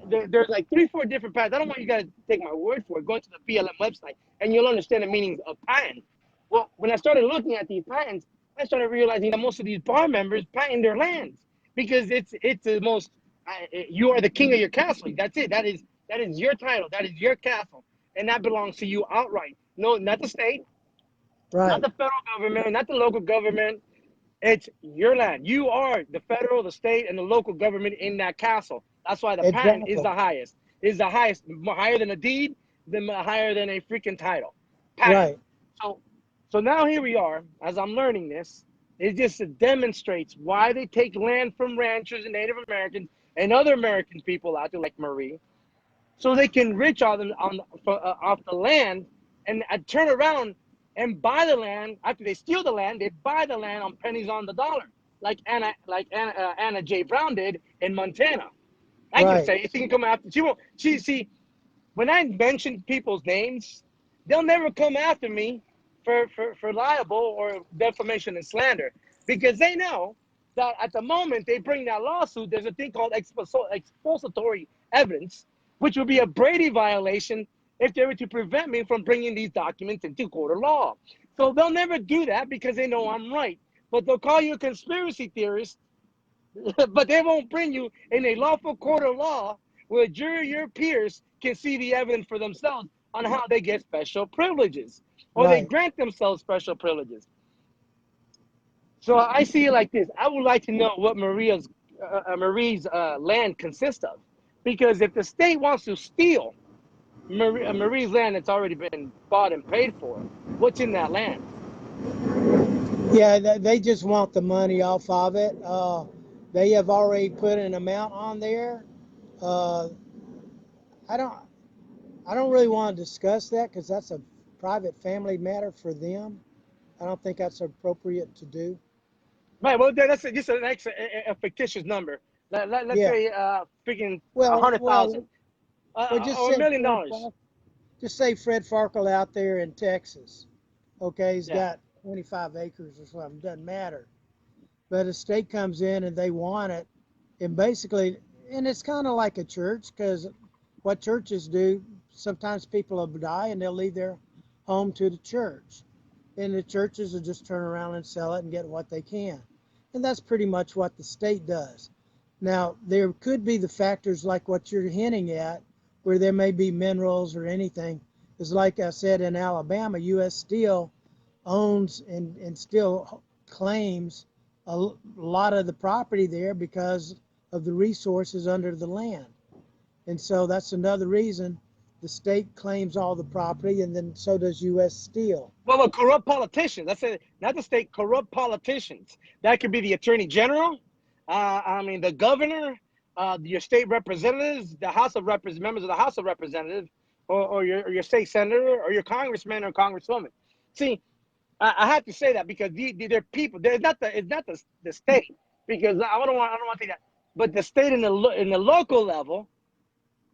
there's like 3-4 different patents. I don't want you guys to take my word for it. Go to the BLM website and you'll understand the meanings of patent. Well, when I started looking at these patents, I started realizing that most of these bar members patent their lands because it's the most. You are the king of your castle. That's it. That is your title. That is your castle, and that belongs to you outright. No, not the state, right? Not the federal government, not the local government. It's your land. You are the federal, the state, and the local government in that castle. That's why the patent is the highest. Is the highest, higher than a deed, higher than a freaking title. Patent. Right. So now here we are. As I'm learning this, it just demonstrates why they take land from ranchers and Native Americans and other American people out there like Marie, so they can rich off the land and turn around and buy the land. After they steal the land, they buy the land on pennies on the dollar, like Anna J. Brown did in Montana. I can say she can come after. She won't. See, when I mention people's names, they'll never come after me for libel or defamation and slander, because they know that at the moment they bring that lawsuit, there's a thing called expulsory evidence, which would be a Brady violation if they were to prevent me from bringing these documents into court of law. So they'll never do that because they know I'm right. But they'll call you a conspiracy theorist, but they won't bring you in a lawful court of law where a jury, your peers, can see the evidence for themselves on how they get special privileges, or they grant themselves special privileges. So I see it like this. I would like to know what Marie's land consists of, because if the state wants to steal Marie's land that's already been bought and paid for. What's in that land? Yeah, they just want the money off of it. They have already put an amount on there. Uh, I don't I don't really want to discuss that because that's a private family matter for them. I don't think that's appropriate to do. Right. Well, that's just an extra, a fictitious number. Let's Yeah. say freaking a Well, hundred well, thousand well. Just or a say million dollars. Just say Fred Farkle out there in Texas. Okay, he's Yeah. got 25 acres or something. Doesn't matter. But a state comes in and they want it, and basically, and it's kind of like a church because what churches do, sometimes people will die and they'll leave their home to the church, and the churches will just turn around and sell it and get what they can, and that's pretty much what the state does. Now there could be the factors like what you're hinting at, where there may be minerals or anything. Because like I said, in Alabama, U.S. Steel owns and still claims a lot of the property there because of the resources under the land. And so that's another reason the state claims all the property, and then so does U.S. Steel. Well, corrupt politicians. That's it. Not the state. Corrupt politicians. That could be the attorney general. I mean, the governor, your state representatives, the House of members of the House of Representatives, or your state senator, or your congressman or congresswoman. See, I have to say that because they're people. It's not the state, because I don't want to say that. But the state in the local level,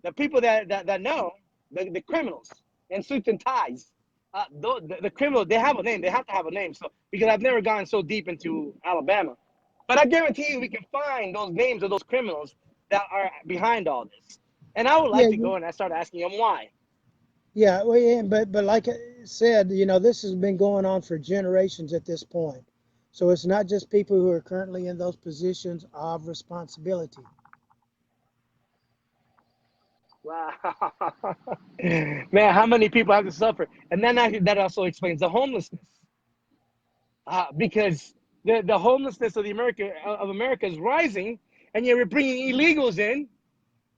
the people that know, the criminals in suits and ties, the criminals, they have a name. They have to have a name. So because I've never gone so deep into Alabama, but I guarantee you we can find those names of those criminals that are behind all this. And I would Yeah, like to go and I start asking them why. yeah, well, yeah, but like I said, this has been going on for generations at this point. So it's not just people who are currently in those positions of responsibility. Wow. Man, how many people have to suffer? And then that also explains the homelessness. Because the homelessness of America is rising, and yet we're bringing illegals in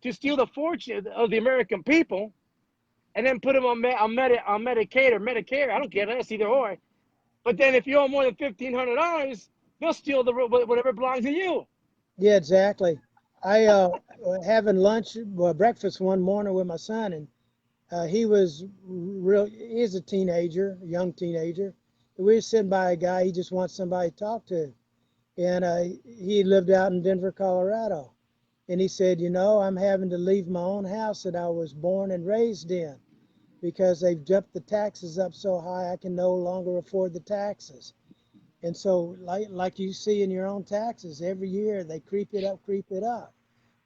to steal the fortune of the American people, and then put them on Medicaid or Medicare. I don't care. That's either or. But then if you owe more than $1,500, they'll steal whatever belongs to you. Yeah, exactly. I having breakfast one morning with my son, and he was he's a teenager, a young teenager. We were sitting by a guy, he just wants somebody to talk to. And he lived out in Denver, Colorado. And he said, I'm having to leave my own house that I was born and raised in because they've jumped the taxes up so high I can no longer afford the taxes. And so like you see in your own taxes, every year they creep it up, creep it up.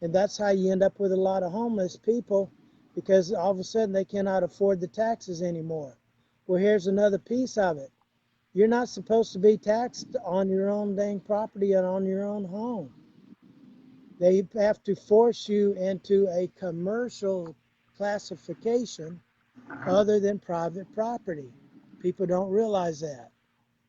And that's how you end up with a lot of homeless people, because all of a sudden they cannot afford the taxes anymore. Well, here's another piece of it. You're not supposed to be taxed on your own dang property and on your own home. They have to force you into a commercial classification other than private property. People don't realize that.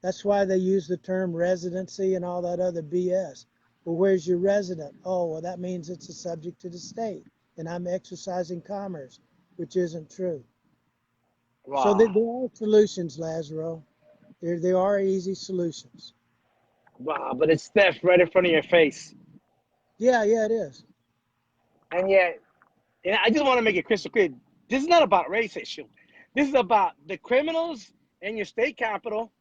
That's why they use the term residency and all that other BS. Well, where's your resident? Oh, well, that means it's a subject to the state, and I'm exercising commerce, which isn't true. So there Wow. are solutions, Lazaro. There are easy solutions. Wow. But it's theft right in front of your face. Yeah, yeah, it is. And yet, and I just want to make it crystal clear. This is not about race issue. This is about the criminals in your state capital,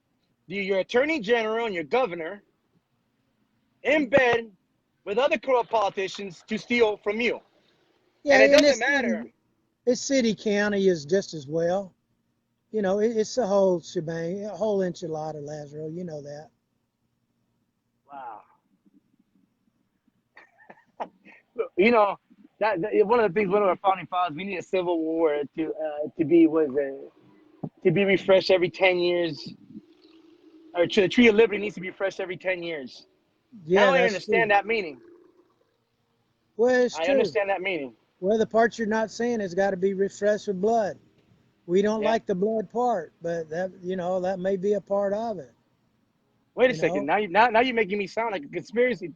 your attorney general and your governor in bed with other corrupt politicians to steal from you. Yeah, And it and doesn't matter. this city county is just as well. It's the whole shebang, a whole enchilada, Lazaro. You know that. Wow. You know, one of the things, one of our founding fathers, we need a civil war to be refreshed every 10 years, or the tree of liberty needs to be refreshed every 10 years. Yeah, Now I that's true. understand that meaning. Well, it's I true. understand that meaning. Well, the part you're not saying has got to be refreshed with blood. We don't Yeah. like the blood part, but that may be a part of it. Wait a You second. know. Now you're making me sound like a conspiracy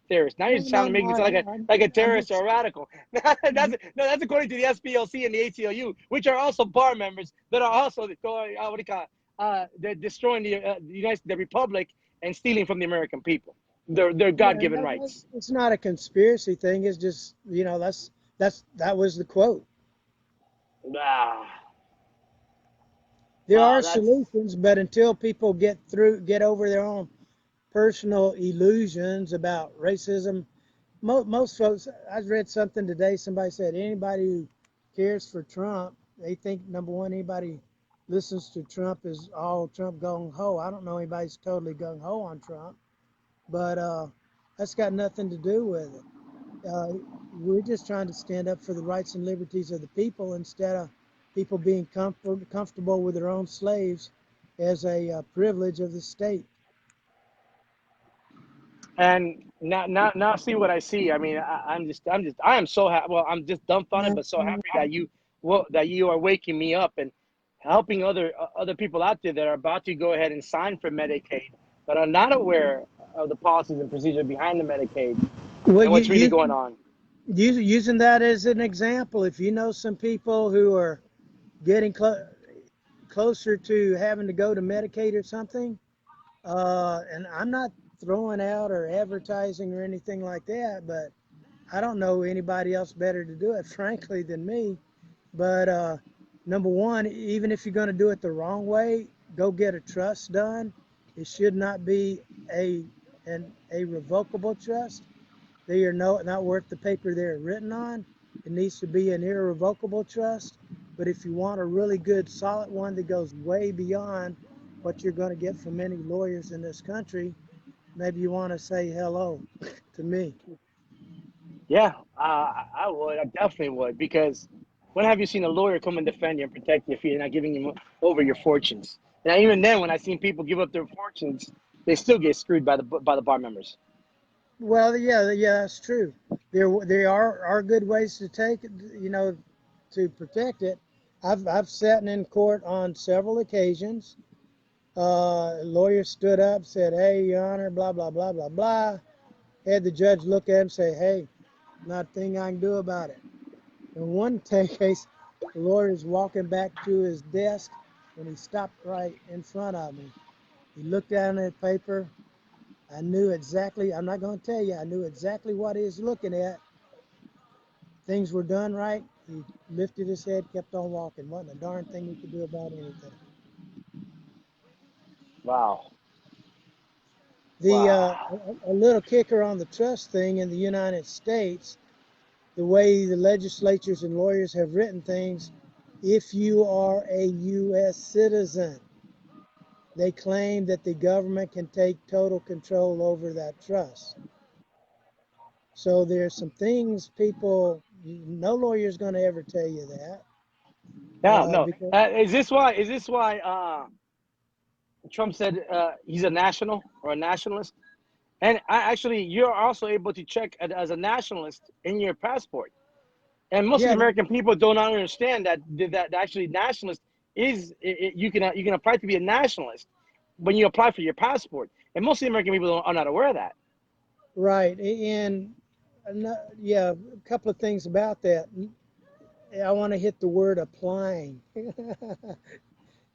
terrorist. Now you're No, trying to make me sound like a I'm terrorist or not. a radical. That's according to the SPLC and the ACLU, which are also bar members that are also what do you call they're destroying the Republic and stealing from the American people. Their Yeah, God-given rights. it's not a conspiracy thing. It's just, that was the quote. Ah, There wow, are that's solutions, but until people get over their own personal illusions about racism, most folks. I read something today. Somebody said anybody who cares for Trump, they think number one, anybody listens to Trump is all Trump gung ho. I don't know anybody's totally gung ho on Trump, but that's got nothing to do with it. We're just trying to stand up for the rights and liberties of the people instead of people being comfortable with their own slaves as a privilege of the state. and now see what I see. I mean, I am so happy. Well, I'm just dumbfounded, but so happy that you are waking me up and helping other people out there that are about to go ahead and sign for Medicaid, that are not aware of the policies and procedure behind the Medicaid Well, and what's really going on. using that as an example, if you know some people who are getting closer to having to go to Medicaid or something, and I'm not throwing out or advertising or anything like that, but I don't know anybody else better to do it, frankly, than me. But number one, even if you're going to do it the wrong way, go get a trust done. It should not be a revocable trust. They are not worth the paper they're written on. It needs to be an irrevocable trust. But if you want a really good, solid one that goes way beyond what you're going to get from many lawyers in this country, maybe you want to say hello to me. Yeah, I would. I definitely would, because when have you seen a lawyer come and defend you and protect you if you're not giving you over your fortunes? Now, even then, when I seen people give up their fortunes, they still get screwed by the bar members. Well, yeah, that's true. There are good ways to take it, to protect it. I've sat in court on several occasions. A lawyer stood up, said, "Hey, Your Honor, blah blah blah blah blah." Had the judge look at him, and say, "Hey, not a thing I can do about it." In one case, the lawyer is walking back to his desk when he stopped right in front of me. He looked down at the paper. I knew exactly, I'm not going to tell you, I knew exactly what he was looking at. Things were done right. He lifted his head, kept on walking. Wasn't a darn thing he could do about anything. Wow, The wow. a little kicker on the trust thing in the United States, the way the legislatures and lawyers have written things, if you are a U.S. citizen, they claim that the government can take total control over that trust. So there's some things no lawyer's going to ever tell you that. No, no. Because Is this why? Trump said he's a national or a nationalist? And actually, you're also able to check as a nationalist in your passport. And most of the yeah, American people don't understand that actually nationalist you can apply to be a nationalist when you apply for your passport. And most of the American people are not aware of that. right. And yeah, a couple of things about that. I want to hit the word applying.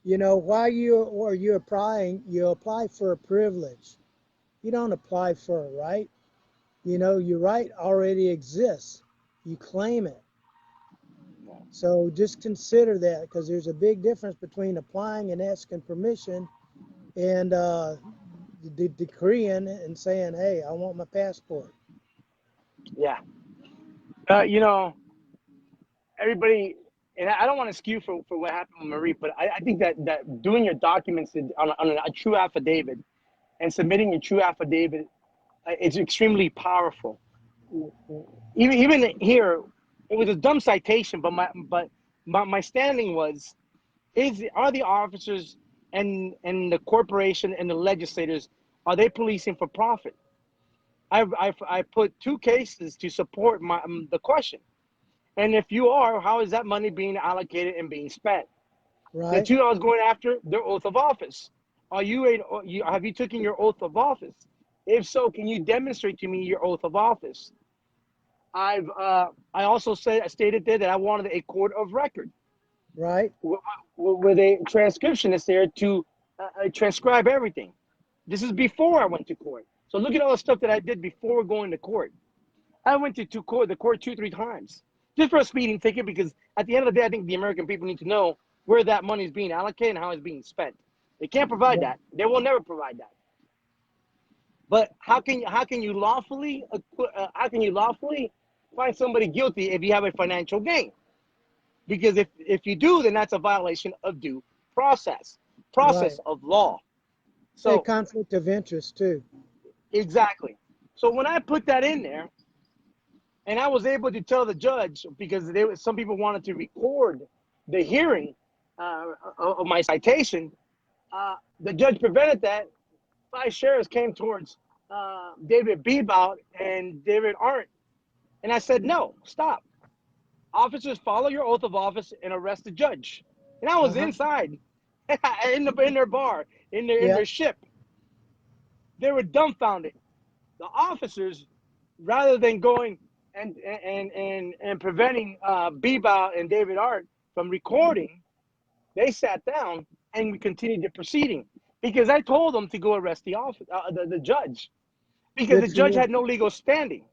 While you applying, you apply for a privilege. You don't apply for a right. Your right already exists. You claim it. So just consider that, because there's a big difference between applying and asking permission and decreeing and saying, "Hey, I want my passport." Yeah. You know, everybody, and I don't want to skew for what happened with Marie, but I think that doing your documents on a true affidavit and submitting your true affidavit is extremely powerful. Even here, it was a dumb citation, but my standing was, are the officers and the corporation and the legislators, are they policing for profit? I put two cases to support the question. And if you are, how is that money being allocated and being spent? The Right? two I was going after, their oath of office. Have you taken your oath of office? If so, can you demonstrate to me your oath of office? I also stated there that I wanted a court of record Right. with a transcriptionist there to transcribe everything. This is before I went to court. So look at all the stuff that I did before going to court. I went to the court 2, 3 times just for a speeding ticket, because at the end of the day, I think the American people need to know where that money is being allocated and how it's being spent. They can't provide Yeah. that. They will never provide that. But how can you lawfully find somebody guilty if you have a financial gain? Because if you do, then that's a violation of due process Right. of law. A So conflict of interest too. exactly. So when I put that in there, and I was able to tell the judge, because some people wanted to record the hearing of my citation, the judge prevented that. 5 sheriffs came towards David Bebout and David Arndt, and I said, no, stop. Officers, follow your oath of office and arrest the judge. And I was Uh-huh. inside in their bar, in Yeah. their ship. They were dumbfounded. The officers, rather than going and preventing Bebout and David Arndt from recording, they sat down and we continued the proceeding, because I told them to go arrest the judge, because Good the for judge you. had no legal standing.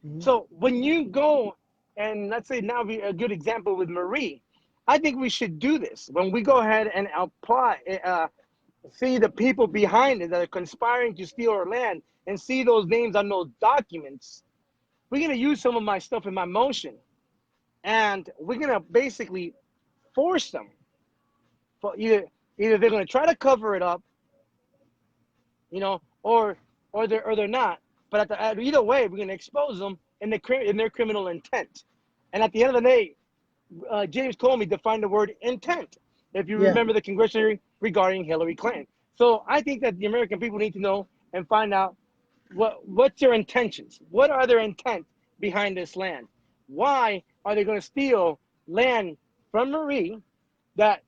Mhm. So when you go, and let's say now a good example with Marie, I think we should do this when we go ahead and apply, see the people behind it that are conspiring to steal our land, and see those names on those documents. We're gonna use some of my stuff in my motion, and we're gonna basically force them. For either they're gonna try to cover it up, or they're not. But either way, we're gonna expose them in their criminal intent. And at the end of the day, James Comey defined the word intent, if you Yeah. remember the congressional hearing regarding Hillary Clinton. So I think that the American people need to know and find out what's their intentions. What are their intent behind this land? Why are they going to steal land from Marie that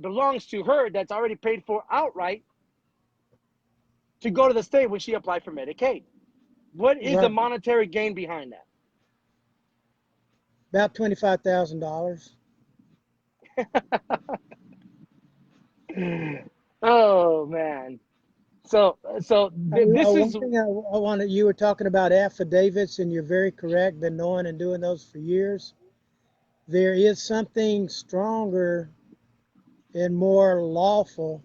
belongs to her, that's already paid for outright, to go to the state when she applied for Medicaid? What is the Right. monetary gain behind that? About $25,000. Oh man. So this One is thing I wanted, you were talking about affidavits, and you're very correct. Been knowing and doing those for years. There is something stronger and more lawful.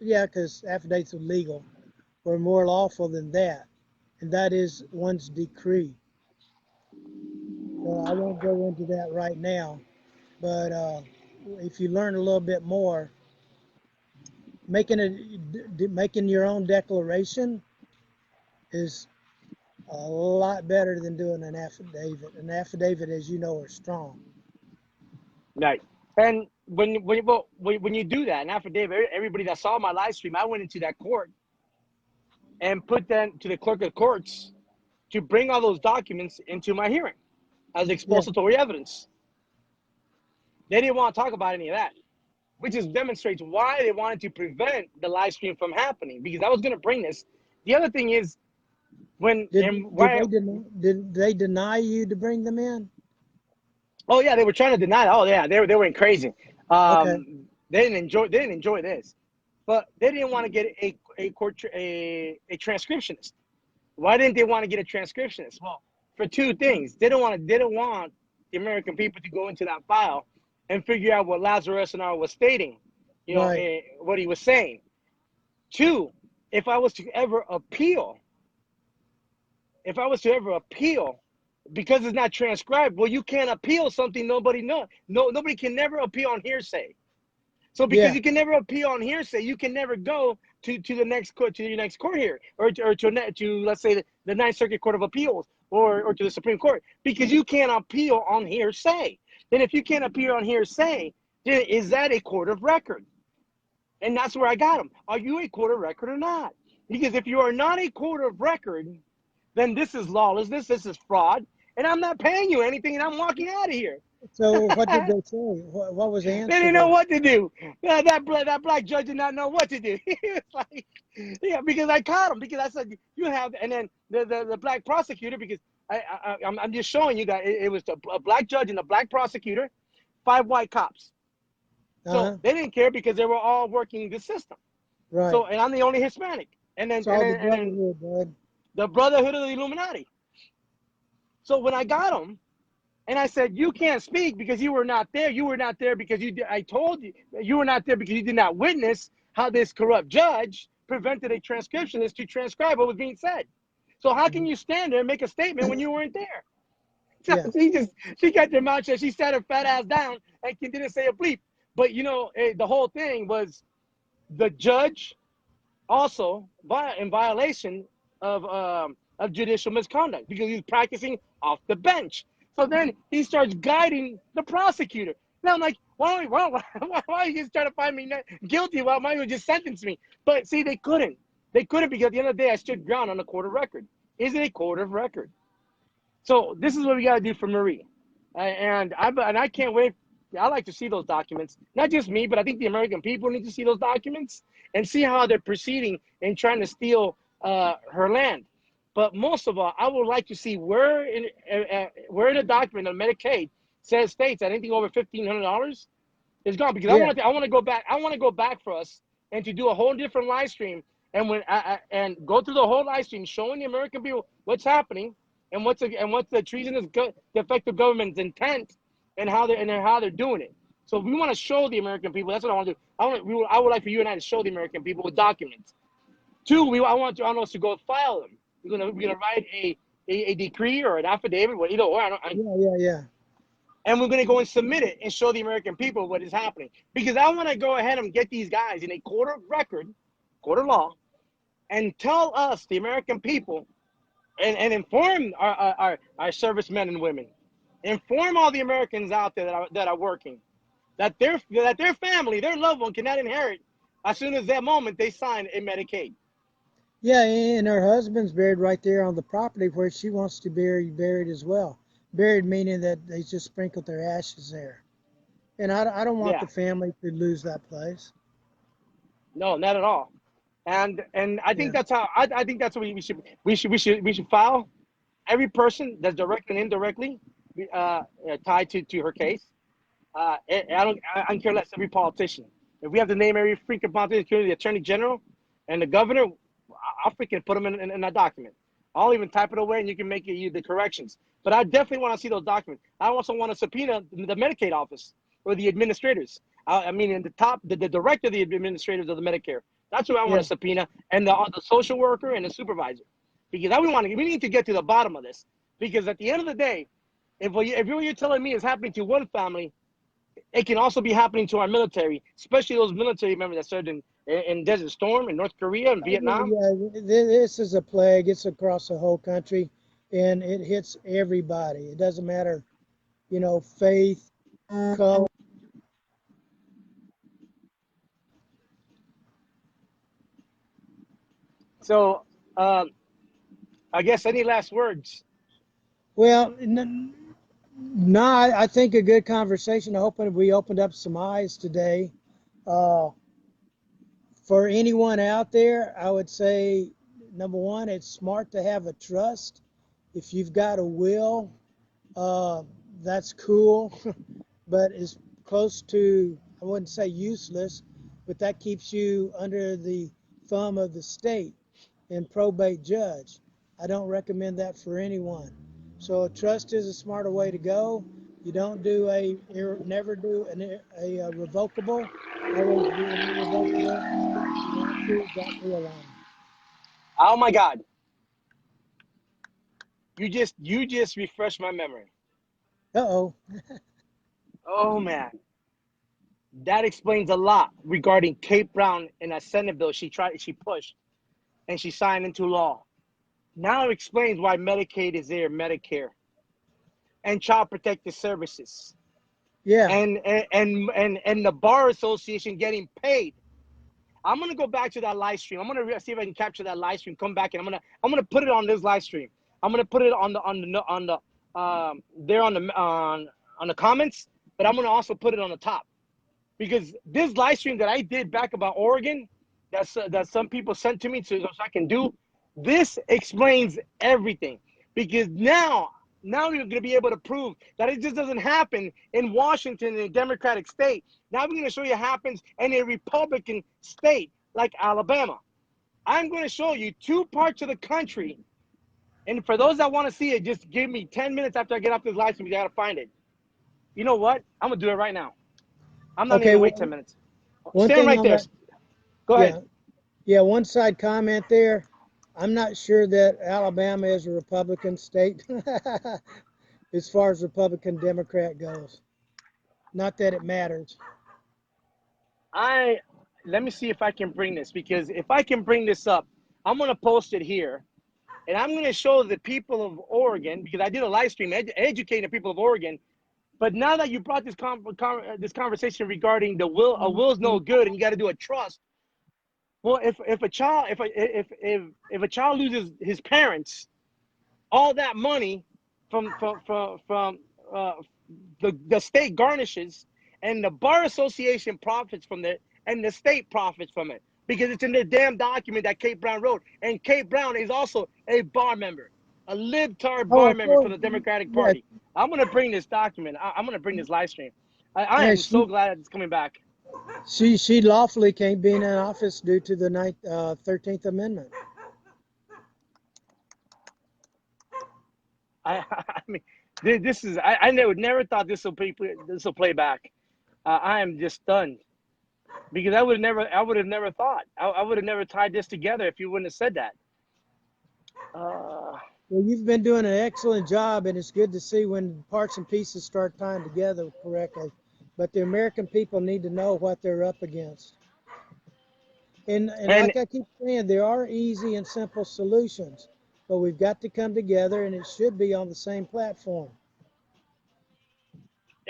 Yeah, because affidavits are legal, or more lawful than that, and that is one's decree. So I won't go into that right now, but if you learn a little bit more, making your own declaration is a lot better than doing an affidavit. An affidavit, as you know, are strong. right. And when you do that, an affidavit, everybody that saw my live stream, I went into that court and put that to the clerk of courts to bring all those documents into my hearing as Yeah. expository evidence. They didn't want to talk about any of that, which just demonstrates why they wanted to prevent the live stream from happening, because I was going to bring this. The other thing is, Did did they deny you to bring them in? oh yeah, they were trying to deny it. Oh yeah, they went crazy. Okay. They didn't enjoy this, but they didn't want to get a transcriptionist. Why didn't they want to get a transcriptionist? Well, for two things. They don't want the American people to go into that file and figure out what Lazaro Ecenarro was stating, Right. what he was saying. Two, if I was to ever appeal, because it's not transcribed, well, you can't appeal something nobody knows. Nobody can never appeal on hearsay. So because Yeah. you can never appeal on hearsay, you can never go to your next court here, or to let's say the Ninth Circuit Court of Appeals, or to the Supreme Court, because you can't appeal on hearsay. Then if you can't appeal on hearsay, then is that a court of record? And that's where I got them. Are you a court of record or not? Because if you are not a court of record, then this is lawlessness, this is fraud, and I'm not paying you anything, and I'm walking out of here. So what did they say? What was the They answer didn't know there? what to do. That black judge did not know what to do. He was like, yeah, because I caught him because I said you have, and then the black prosecutor, because I'm just showing you that it was a black judge and a black prosecutor, 5 white cops. So Uh-huh. they didn't care because they were all working the system. Right. So, and I'm the only Hispanic, and then It's all the brotherhood, bud. the Brotherhood of the Illuminati. So when I got him, and I said, you can't speak because you were not there. You were not there because I told you you were not there because you did not witness how this corrupt judge prevented a transcriptionist to transcribe what was being said. So how can Mhm. you stand there and make a statement when you weren't there? So Yeah. she got her mouth shut. She sat her fat ass down and didn't say a bleep. But the whole thing was the judge also in violation of judicial misconduct because he's practicing off the bench. So then he starts guiding the prosecutor. Now I'm like, why are you just trying to find me guilty? Why might you just sentence me? But see, they couldn't. They couldn't because at the end of the day, I stood ground on a court of record. Is it a court of record? So this is what we got to do for Marie, and I can't wait. I like to see those documents. Not just me, but I think the American people need to see those documents and see how they're proceeding in trying to steal her land. But most of all, I would like to see where in the document of Medicaid states that anything over $1,500 is gone because Yeah. I want to go back. I want to go back for us and to do a whole different live stream and go through the whole live stream showing the American people what's happening and what's the treasonous the effective government's intent and how they're doing it. So we want to show the American people. That's what I want to do. I would like for you and I to show the American people with documents. Two, I want us to go file them. We're gonna write a decree or an affidavit, either or. Yeah. And we're going to go and submit it and show the American people what is happening. Because I want to go ahead and get these guys in a court of record, court of law, and tell us, the American people, and inform our servicemen and women, inform all the Americans out there that are working, that their family, their loved one cannot inherit as soon as that moment they sign a Medicaid. Yeah, and her husband's buried right there on the property where she wants to be buried as well. Buried meaning that they just sprinkled their ashes there. And I don't want Yeah, the family to lose that place. no, not at all. And I think Yeah. that's how I think that's what we should file every person that's directly and indirectly tied to her case. I don't care less every politician. If we have to name every freaking politician, including the attorney general and the governor, I'll freaking put them in a document. I'll even type it away and you can make the corrections. But I definitely want to see those documents. I also want to subpoena the Medicaid office or the administrators. I mean, in the director of the administrators of the Medicare. That's what I want Yeah. to subpoena, and the social worker and the supervisor, because we need to get to the bottom of this. Because at the end of the day, if what you're telling me is happening to one family, it can also be happening to our military, especially those military members that served in Desert Storm, in North Korea, and Vietnam. Yeah, this is a plague. It's across the whole country, and it hits everybody. It doesn't matter, faith, color. So, I guess any last words? Well, no, I think a good conversation. I hope we opened up some eyes today. Uh, for anyone out there, I would say, number one, it's smart to have a trust. If you've got a will, uh, that's cool, but it's close to, I wouldn't say useless, but that keeps you under the thumb of the state and probate judge. I don't recommend that for anyone. So trust is a smarter way to go. You don't do never do a revocable. Always do an irrevocable. If you want to, drop me a line. Oh my God! You just refreshed my memory. Uh-oh. Oh man, that explains a lot regarding Kate Brown and that Senate bill she pushed, and she signed into law. Now it explains why Medicaid is there, Medicare, and Child Protective Services, Yeah. and the Bar Association getting paid. I'm gonna go back to that live stream. I'm gonna see if I can capture that live stream. Come back and I'm gonna put it on this live stream. I'm gonna put it on the there on the on the comments, but I'm gonna also put it on the top, because this live stream that I did back about Oregon, that some people sent to me so I can do. This explains everything, because now you're going to be able to prove that it just doesn't happen in Washington, in a Democratic state. Now we're going to show you it happens in a Republican state like Alabama. I'm going to show you 2 parts of the country. And for those that want to see it, just give me 10 minutes after I get off this live stream. You got to find it. You know what? I'm going to do it right now. I'm not Okay, even wait 10 minutes. one Stand thing right on there. that, Go yeah, ahead. yeah, one side comment there. I'm not sure that Alabama is a Republican state as far as Republican Democrat goes. Not that it matters. Let me see if I can bring this, because if I can bring this up, I'm going to post it here, and I'm going to show the people of Oregon, because I did a live stream educating the people of Oregon. But now that you brought this this conversation regarding a will's no good, and you got to do a trust. Well, if a child loses his parents, all that money from the state garnishes, and the bar association profits from it, and the state profits from it, because it's in the damn document that Kate Brown wrote. And Kate Brown is also a bar member, a libtard Oh, bar of member for course. the Democratic Yeah. Party. I'm gonna bring this document. I'm gonna bring this live stream. I Yeah, am so glad it's coming back. she lawfully can't be in office due to the 13th Amendment. I mean, this is I never thought this will play back. I am just stunned, because I would have never thought. I would have never tied this together if you wouldn't have said that. Well, you've been doing an excellent job, and it's good to see when parts and pieces start tying together correctly. But the American people need to know what they're up against. And like I keep saying, there are easy and simple solutions, but we've got to come together, and it should be on the same platform.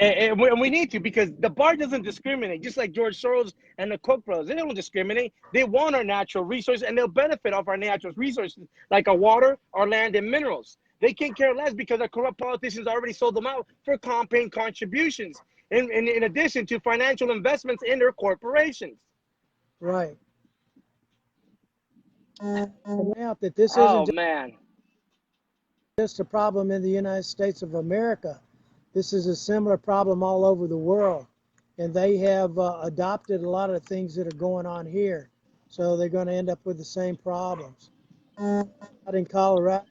And we need to, because the bar doesn't discriminate, just like George Soros and the Koch brothers. They don't discriminate. They want our natural resources, and they'll benefit off our natural resources, like our water, our land, and minerals. They can't care less, because our corrupt politicians already sold them out for campaign contributions, in addition to financial investments in their corporations. Right. Point out that this Oh, isn't man. just a problem in the United States of America. This is a similar problem all over the world, and they have adopted a lot of things that are going on here, so they're going to end up with the same problems. Out in Colorado,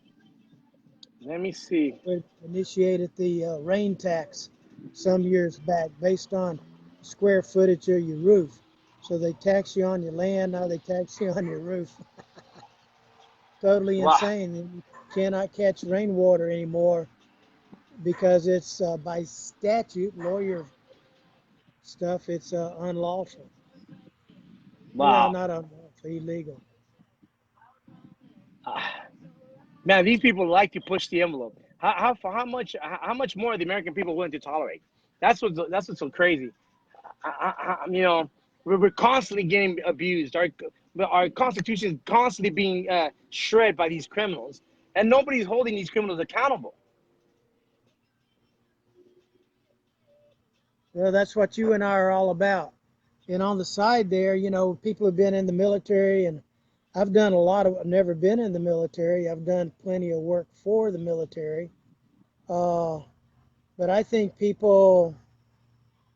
Let me see. we initiated the rain tax some years back based on square footage of your roof. So they tax you on your land, now they tax you on your roof. Totally insane. You cannot catch rainwater anymore, because it's by statute, lawyer stuff, it's unlawful. Wow. Well, not unlawful, illegal. Man, these people like to push the envelope. How much more are the American people willing to tolerate? That's what's so crazy. You know, we're constantly getting abused. Our Constitution is constantly being shredded by these criminals, and nobody's holding these criminals accountable. Well, that's what you and I are all about. And on the side there, you know, people have been in the military, and I've done a lot of, I've never been in the military. I've done plenty of work for the military. But I think people,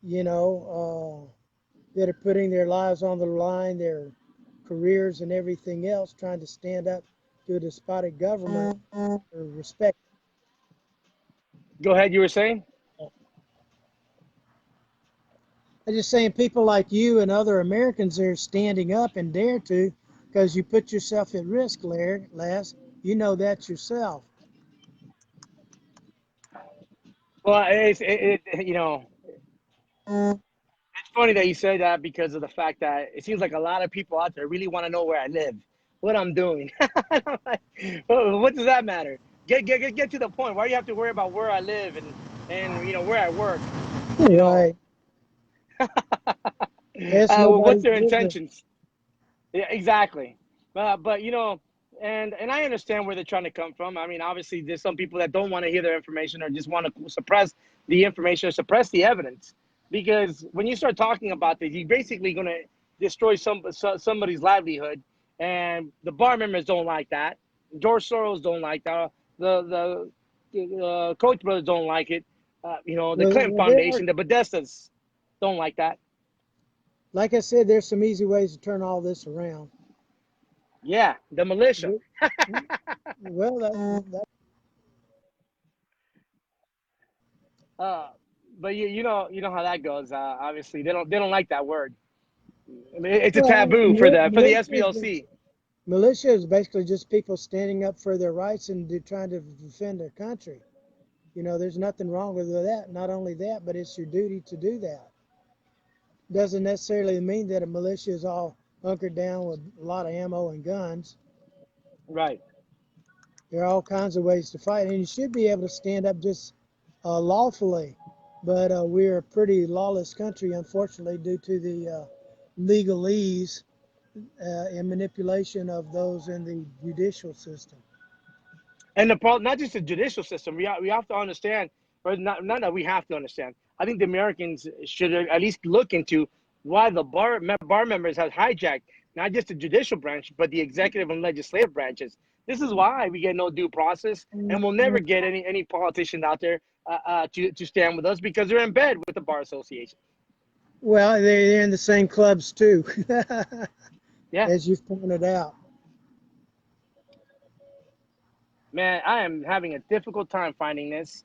you know, that are putting their lives on the line, their careers and everything else, trying to stand up to a despotic government, or respect. Go ahead. You were saying? I'm just saying, people like you and other Americans are standing up and dare to, because you put yourself at risk, Larry, Les. You know that yourself. Well, you know, it's funny that you say that, because of the fact that it seems like a lot of people out there really want to know where I live, what I'm doing. What does that matter? Get to the point. Why do you have to worry about where I live and you know, where I work? You know, That's nobody's what's their business. intentions? Yeah, exactly. But you know, and I understand where they're trying to come from. I mean, obviously, there's some people that don't want to hear their information or just want to suppress the information or suppress the evidence. Because when you start talking about this, you're basically going to destroy somebody's livelihood, and the bar members don't like that. George Soros don't like that. The Koch brothers don't like it. The Clinton Well, there are, Foundation, the Podestas don't like that. like I said, there's some easy ways to turn all this around. Yeah, the militia. Well, that But you know how that goes. Obviously, they don't like that word. I mean, it's a well, taboo for the SPLC. militia is basically just people standing up for their rights and trying to defend their country. There's nothing wrong with that. Not only that, but it's your duty to do that. Doesn't necessarily mean that a militia is all hunkered down with a lot of ammo and guns. Right. There are all kinds of ways to fight, and you should be able to stand up just lawfully. But we're a pretty lawless country, unfortunately, due to the legalese and manipulation of those in the judicial system. And the problem, not just the judicial system, we have to understand, or not that we have to understand. I think the Americans should at least look into why the bar members have hijacked not just the judicial branch, but the executive and legislative branches. This is why we get no due process, and we'll never get any politician out there to stand with us because they're in bed with the Bar Association. Well, they're in the same clubs too, Yeah. as you've pointed out. Man, I am having a difficult time finding this.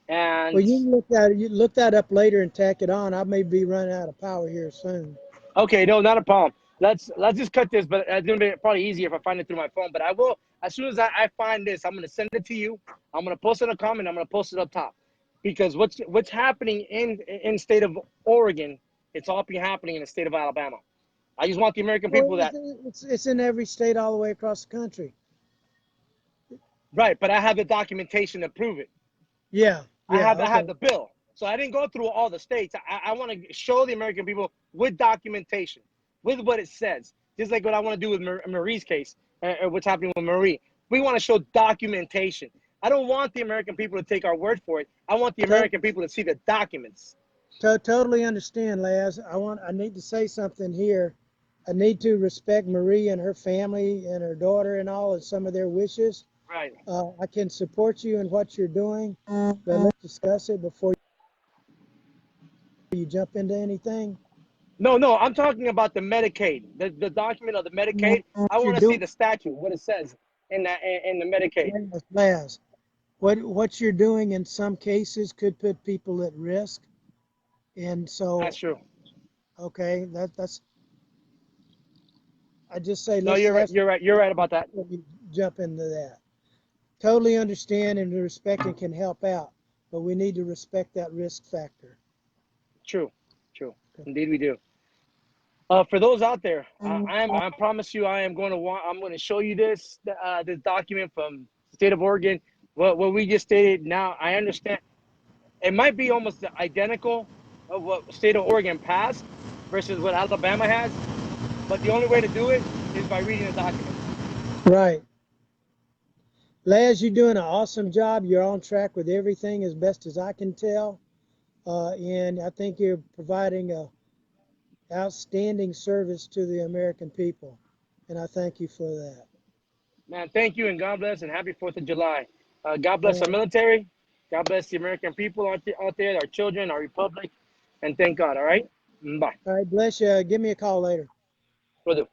And Well, you look that up later and tack it on. I may be running out of power here soon. okay, no, not a problem. Let's just cut this, but it's gonna be probably easier if I find it through my phone. But I will, as soon as I find this, I'm gonna send it to you. I'm gonna post it in a comment. I'm gonna post it up top, because what's happening in state of Oregon, it's all be happening in the state of Alabama. I just want the American people Well, that it's in every state all the way across the country. right, but I have the documentation to prove it. Yeah, I have okay. the bill, so I didn't go through all the states. I want to show the American people with documentation, with what it says. Just like what I want to do with Marie's case, or what's happening with Marie. We want to show documentation. I don't want the American people to take our word for it. I want the American people to see the documents. Totally understand, Laz. I need to say something here. I need to respect Marie and her family and her daughter and all, and some of their wishes. Right. I can support you in what you're doing, but let's discuss it before you jump into anything. No, I'm talking about the Medicaid, the document of the Medicaid. I want to see the statute, what it says in the Medicaid. Laz, what you're doing in some cases could put people at risk, and so That's true. okay, that's. I just say No, let's you're right. You're right about that. jump into that. Totally understand and respect and can help out, but we need to respect that risk factor. True. Indeed, we do. For those out there, I promise you, I'm going to show you this document from the state of Oregon. What we just stated. Now I understand. It might be almost identical of what state of Oregon passed versus what Alabama has, but the only way to do it is by reading the document. Right. Laz, you're doing an awesome job. You're on track with everything as best as I can tell. And I think you're providing a outstanding service to the American people. And I thank you for that. Man, thank you, and God bless, and happy 4th of July. God bless our military. God bless the American people out there, our children, our republic, and thank God, all right? Bye. All right, bless you. Give me a call later. Will do.